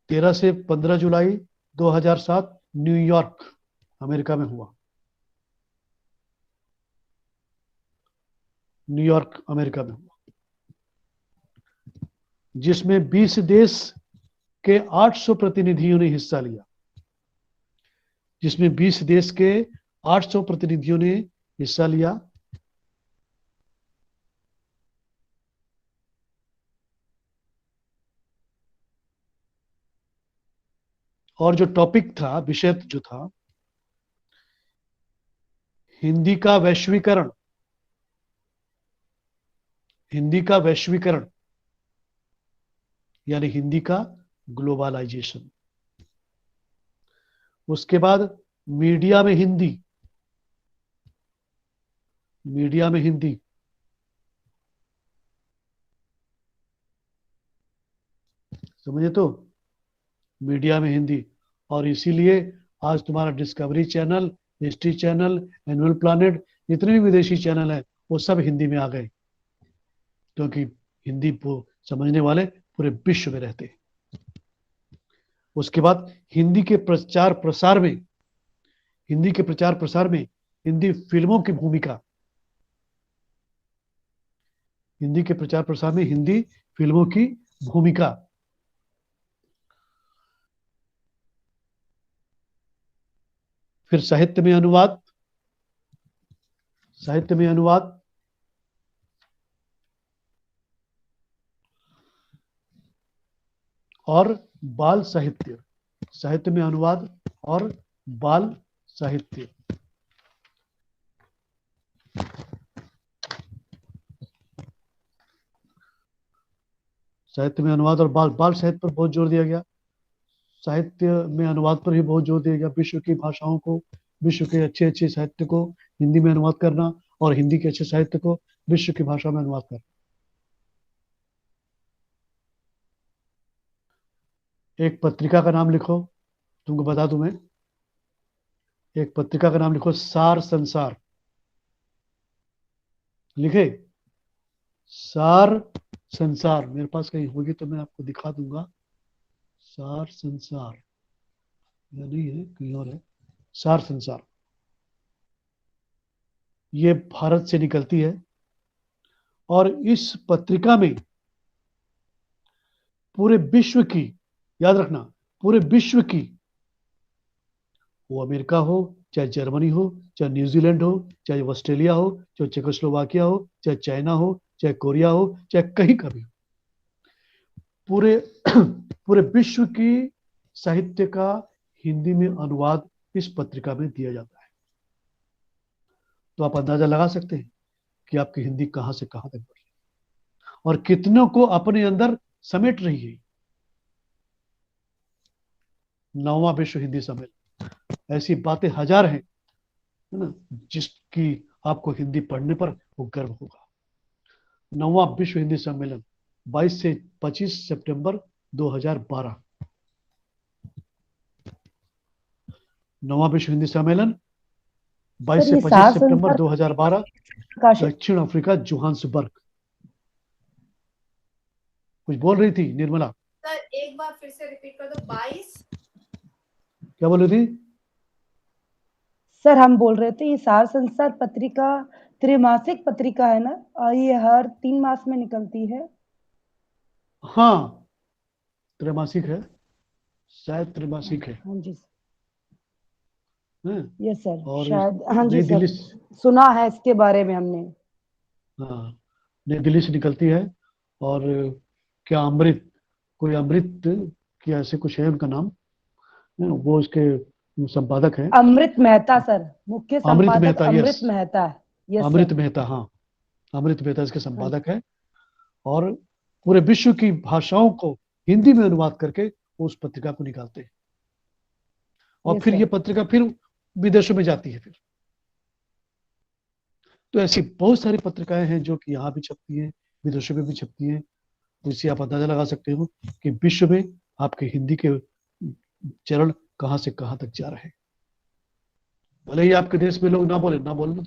Speaker 1: 13 से 15 जुलाई 2007 न्यूयॉर्क अमेरिका में हुआ। न्यूयॉर्क अमेरिका में हुआ, जिसमें 20 देश के 800 प्रतिनिधियों ने हिस्सा लिया। जिसमें 20 देश के 800 प्रतिनिधियों ने हिस्सा लिया। और जो टॉपिक था, विषय जो था, हिंदी का वैश्वीकरण, हिंदी का वैश्वीकरण यानी हिंदी का ग्लोबलाइजेशन। उसके बाद मीडिया में हिंदी, मीडिया में हिंदी, समझे तो, मीडिया में हिंदी। और इसीलिए आज तुम्हारा discovery channel, history channel, annual planet, जितने भी विदेशी चैनल हैं वो सब हिंदी में आ गए, क्योंकि हिंदी को समझने वाले पूरे विश्व में रहते हैं। उसके बाद हिंदी के प्रचार प्रसार में, हिंदी के प्रचार प्रसार में हिंदी फिल्मों की भूमिका, हिंदी के प्रचार प्रसार में हिंदी फिल्मों की भूमिका। फिर साहित्य में अनुवाद, साहित्य में अनुवाद, और बाल साहित्य, साहित्य में अनुवाद और बाल साहित्य। साहित्य में अनुवाद और बाल साहित्य पर बहुत जोर दिया गया, साहित्य में अनुवाद पर भी बहुत जोर दिया गया। विश्व की भाषाओं को, विश्व के अच्छे अच्छे साहित्य को हिंदी में अनुवाद करना और हिंदी के अच्छे साहित्य को विश्व की भाषा में अनुवाद करना। एक पत्रिका का नाम लिखो, तुमको बता दूं मैं, एक पत्रिका का नाम लिखो, सार संसार। लिखे? सार संसार, मेरे पास कहीं होगी तो मैं आपको दिखा दूंगा। सार संसार, यह नहीं है, कहीं और है। सार संसार, ये भारत से निकलती है और इस पत्रिका में पूरे विश्व की, याद रखना, पूरे विश्व की, वो अमेरिका हो, चाहे जर्मनी हो, चाहे न्यूजीलैंड हो, चाहे ऑस्ट्रेलिया हो, चाहे चेकोस्लोवाकिया हो, चाहे चाइना हो, चाहे कोरिया हो, चाहे कहीं का भी, पूरे पूरे विश्व की साहित्य का हिंदी में अनुवाद इस पत्रिका में दिया जाता है। तो आप अंदाजा लगा सकते हैं कि आपकी हिंदी कहां से कहां तक बढ़ रही है और कितनों को अपने अंदर समेट रही है। 9वां विश्व हिंदी सम्मेलन, ऐसी बातें हजार हैं, है ना, जिसकी आपको हिंदी पढ़ने पर वो गर्व होगा। 9वां विश्व हिंदी सम्मेलन 22 से 25 सितंबर 2012। 9वां विश्व हिंदी सम्मेलन 22 से 25 सितंबर 2012, दक्षिण अफ्रीका, जोहान्सबर्ग। कुछ बोल रही थी निर्मला?
Speaker 8: सर एक बार फिर से रिपीट कर दो। 22
Speaker 1: क्या बोल रही थी?
Speaker 2: सर हम बोल रहे थे ये सार संसार पत्रिका त्रैमासिक पत्रिका है ना, और ये हर 3 मास में निकलती है।
Speaker 1: हाँ, त्रैमासिक है, शायद त्रैमासिक है।
Speaker 2: हाँ जी
Speaker 1: हैं?
Speaker 2: यस सर,
Speaker 1: और
Speaker 2: शायद, हाँ जी
Speaker 1: नई
Speaker 2: सर,
Speaker 1: दिल्ली,
Speaker 2: सुना है इसके बारे में हमने।
Speaker 1: हाँ, नई दिल्ली से निकलती है। और क्या अमृत, कोई अमृत क्या ऐसे कुछ है उनका नाम, वो इसके संपादक है।
Speaker 2: अमृत मेहता सर, मुख्य
Speaker 1: अमृत
Speaker 2: संपादक
Speaker 1: मेहता,
Speaker 2: अमृत
Speaker 1: यस,
Speaker 2: मेहता है। यस
Speaker 1: अमृत
Speaker 2: सर,
Speaker 1: मेहता, हाँ, अमृत मेहता इसके संपादक है। और पूरे विश्व की भाषाओं को हिंदी में अनुवाद करके वो उस पत्रिका को निकालते हैं और
Speaker 2: यस
Speaker 1: फिर
Speaker 2: सर।
Speaker 1: ये पत्रिका फिर विदेशों में जाती है। फिर तो ऐसी बहुत सारी पत्रिकाएं हैं जो कि यहाँ भी छपती हैं, विदेशों में भी छपती हैं। तो इससे आप अंदाजा लगा सकते हो कि विश्व में आपके हिंदी के चरण कहां से कहां तक जा रहे हैं। भले ही आपके देश में लोग ना बोले, ना बोलना,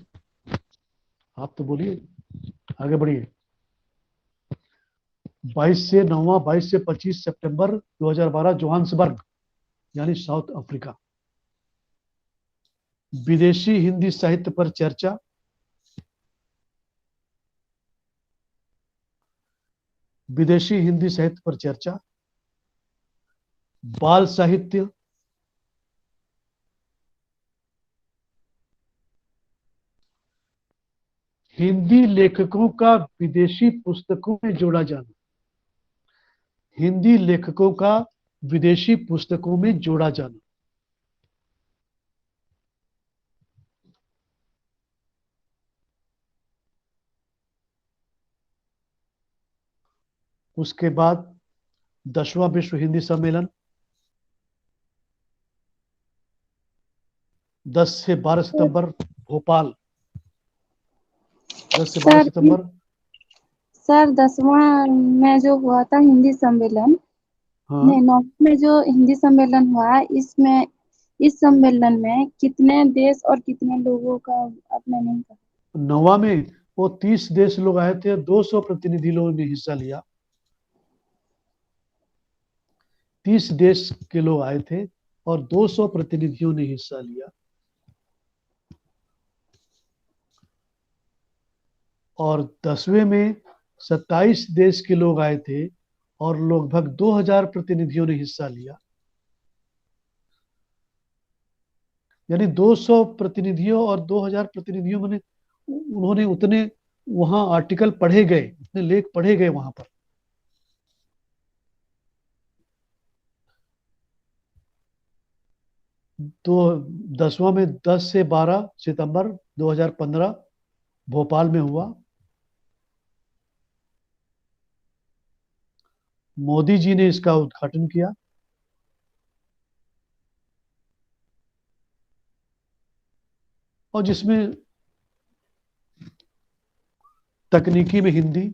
Speaker 1: आप तो बोलिए, आगे बढ़िए। 22 से 25 सितंबर 2012, जोहान्सबर्ग यानी साउथ अफ्रीका। विदेशी हिंदी साहित्य पर चर्चा, विदेशी हिंदी साहित्य पर चर्चा, बाल साहित्य, हिंदी लेखकों का विदेशी पुस्तकों में जोड़ा जाना, हिंदी लेखकों का विदेशी पुस्तकों में जोड़ा जाना। उसके बाद 10वां विश्व हिंदी सम्मेलन 10 से 12 सितंबर भोपाल। 10 से 12 सितंबर।
Speaker 10: सर 10वां में जो हुआ था हिंदी सम्मेलन,
Speaker 1: हाँ,
Speaker 10: नहीं 9वां में जो हिंदी सम्मेलन हुआ, इसमें इस सम्मेलन में कितने देश और कितने लोगों का आपने नहीं कहा?
Speaker 1: 9वां में वो 30 देश लोग आए थे, 200 प्रतिनिधि लोगों ने हिस्सा लिया। 30 देश के लोग आए थे और 200 प्रतिनिधियों ने हिस्सा लिया। और 10वें में 27 देश के लोग आए थे और लगभग 2000 प्रतिनिधियों ने हिस्सा लिया। यानी 200 प्रतिनिधियों और 2000 प्रतिनिधियों में उन्होंने उतने वहां आर्टिकल पढ़े गए, उतने लेख पढ़े गए वहां पर। तो 10वां में 10 से 12 सितंबर 2015 भोपाल में हुआ। मोदी जी ने इसका उद्घाटन किया। और जिसमें तकनीकी में हिंदी,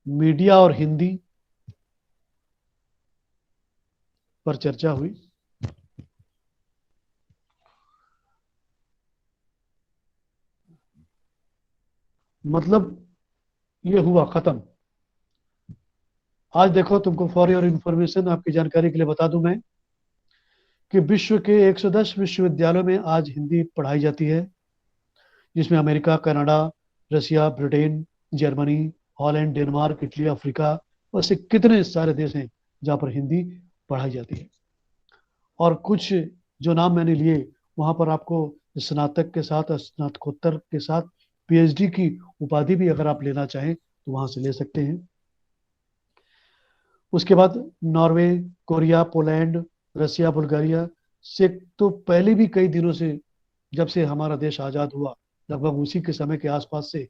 Speaker 1: मीडिया और हिंदी पर चर्चा हुई। मतलब ये हुआ खत्म। आज देखो, तुमको फॉर योर इंफॉर्मेशन, आपकी जानकारी के लिए बता दूं मैं कि विश्व के 110 विश्वविद्यालयों में आज हिंदी पढ़ाई जाती है, जिसमें America, Canada, Russia, Britain, Germany, Holland, Denmark, Italy, Africa, वैसे कितने सारे देश हैं जहाँ पर हिंदी पढ़ाई जाती है। और कुछ जो नाम मैंने लिए वहाँ पर आपको स्नातक के साथ, स्नातकोत्तर के साथ पीएचडी की उपाधि भी अगर आप लेना चाहें तो वहाँ से ले सकते हैं। उसके बाद नॉर्वे, कोरिया, पोलैंड, रसिया, बुल्गारिया से तो पहले भी कई दिनों से, जब से हमारा देश आज़ाद हुआ, लगभग उसी के समय के आसपास से,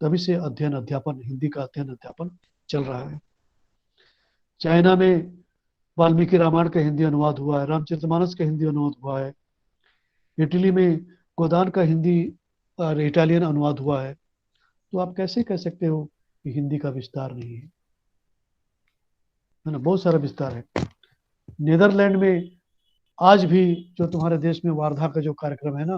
Speaker 1: तभी से अध्ययन अध्यापन, हिंदी का अध्ययन अध्यापन चल रहा है। चाइना में वाल्मीकि रामायण का हिंदी अनुवाद हुआ है, रामचरितमानस का हिंदी अनुवाद हुआ है। इटली में गोदान का हिंदी इटालियन अनुवाद हुआ है। तो आप कैसे कह सकते हो कि हिंदी का विस्तार नहीं है? है ना, बहुत सारा विस्तार है। नीदरलैंड में आज भी जो तुम्हारे देश में वार्धा का जो कार्यक्रम है ना,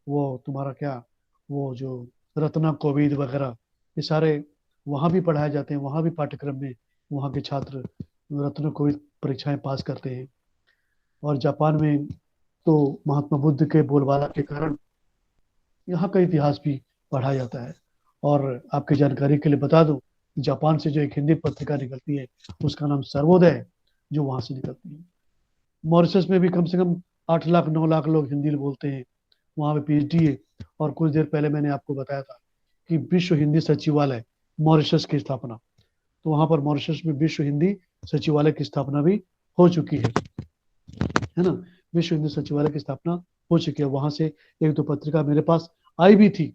Speaker 1: वो तुम्हारा क्या, वो जो रत्ना कोविद वगैरह, ये सारे वहाँ भी पढ़ाए जाते हैं। वहाँ भी पाठ्यक्रम में वहाँ के छात्र रत्ना कोविद परीक्षाएं पास करते हैं। और जापान में तो महात्मा बुद्ध के बोलबाला के कारण यहाँ का इतिहास भी पढ़ा जाता है। और आपकी जानकारी के लिए बता दूं, जापान से जो एक हिंदी पत्रिका निकलती है उसका नाम सर्वोदय है, जो वहां से निकलती है। मॉरिशस में भी कम से कम 8 लाख 9 लाख लोग हिंदी बोलते हैं, वहां पे पीएचडी है। और कुछ देर पहले मैंने आपको बताया था कि विश्व हिंदी सचिवालय मॉरिशस की स्थापना, तो वहां पर मॉरिशस में विश्व हिंदी सचिवालय की स्थापना भी हो चुकी है ना। विश्व हिंदी सचिवालय की स्थापना हो चुकी है। वहां से एक दो पत्रिका मेरे पास आई भी थी।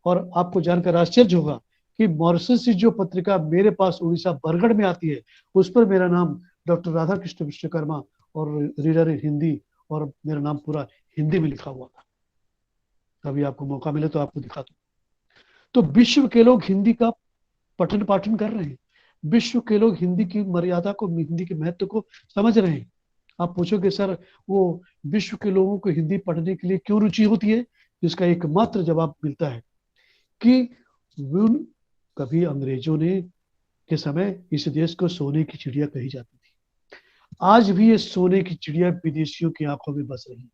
Speaker 1: और आपको जानकर आश्चर्य होगा कि मॉरिशस से जो पत्रिका मेरे पास उड़ीसा बरगढ़ में आती है, उस पर मेरा नाम डॉक्टर राधा कृष्ण विश्वकर्मा और रीडर इन हिंदी, और मेरा नाम पूरा हिंदी में लिखा हुआ था। कभी आपको मौका मिले तो आपको दिखा दूं। तो विश्व के लोग हिंदी का पठन पाठन कर रहे हैं। विश्व के लोग हिंदी की मर्यादा को, हिंदी के महत्व को समझ रहे हैं। आप पूछोगे सर, वो विश्व के लोगों को हिंदी पढ़ने के लिए क्यों रुचि होती है? इसका एकमात्र जवाब मिलता है कि कभी अंग्रेजों ने के समय इस देश को सोने की चिड़िया कही जाती थी। आज भी ये सोने की चिड़िया विदेशियों की आंखों में बस रही है।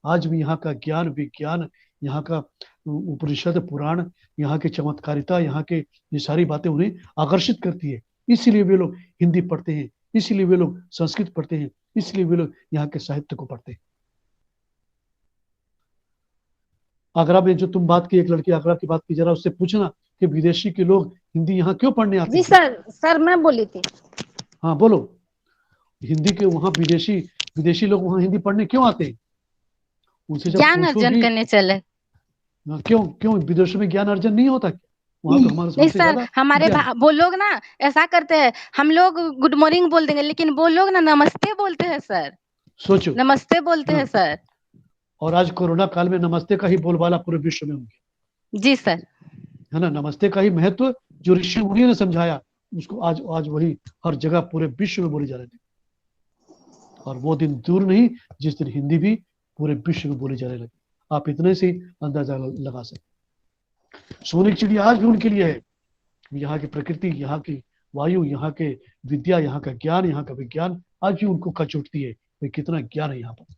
Speaker 1: आज भी यहाँ का ज्ञान, विज्ञान, यहाँ का उपनिषद, पुराण, यहाँ की चमत्कारिता, यहाँ के ये सारी बातें उन्हें आकर्षित करती है। इसीलिए वे लोग हिंदी पढ़ते हैं, इसीलिए वे लोग संस्कृत पढ़ते हैं, इसलिए वे लोग यहाँ के साहित्य को पढ़ते हैं। आगरा में जो तुम बात की, एक लड़की आगरा की बात की, जरा उससे पूछना कि विदेशी के लोग हिंदी यहाँ क्यों पढ़ने आते
Speaker 12: जी
Speaker 1: हैं।
Speaker 12: सर मैं बोली थी।
Speaker 1: हाँ बोलो, हिंदी के वहाँ विदेशी लोग वहाँ हिंदी पढ़ने क्यों आते हैं? उनसे जब
Speaker 12: ज्ञान अर्जन
Speaker 1: पूछोगी,
Speaker 12: करने चले।
Speaker 1: क्यों क्यों विदेशों में ज्ञान अर्जन नहीं होता क्या? वहाँ तो हमारे
Speaker 12: नहीं
Speaker 1: सबसे
Speaker 12: सर,
Speaker 1: ज्यादा
Speaker 12: हमारे
Speaker 1: ज्ञान।
Speaker 12: वो लोग ना ऐसा करते हैं, हम लोग गुड मॉर्निंग बोल देंगे लेकिन वो लोग ना नमस्ते बोलते हैं सर,
Speaker 1: सोचो,
Speaker 12: नमस्ते बोलते हैं
Speaker 1: हाँ।
Speaker 12: सर।
Speaker 1: और आज कोरोना काल में नमस्ते का ही बोलबाला पूरे विश्व में हो गया,
Speaker 12: जी सर।
Speaker 1: है ना। नमस्ते का ही महत्व जो ऋषि मुनियों ने समझाया, उसको आज वही हर जगह पूरे विश्व में बोली जा रही थी। और वो दिन दूर नहीं जिस दिन हिंदी भी पूरे विश्व में बोली जाने लगी। आप इतने से अंदाजा लगा सकते। सोने की चिड़िया आज भी उनके लिए है। यहाँ की प्रकृति, यहाँ की वायु, यहाँ के विद्या, यहाँ का ज्ञान, यहाँ का विज्ञान आज भी उनको खच उठती है भाई कितना ज्ञान है यहाँ पर।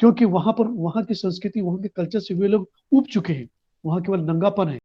Speaker 1: क्योंकि वहां पर वहां की संस्कृति, वहां के कल्चर से वे लोग उब चुके हैं। वहां केवल नंगापन है।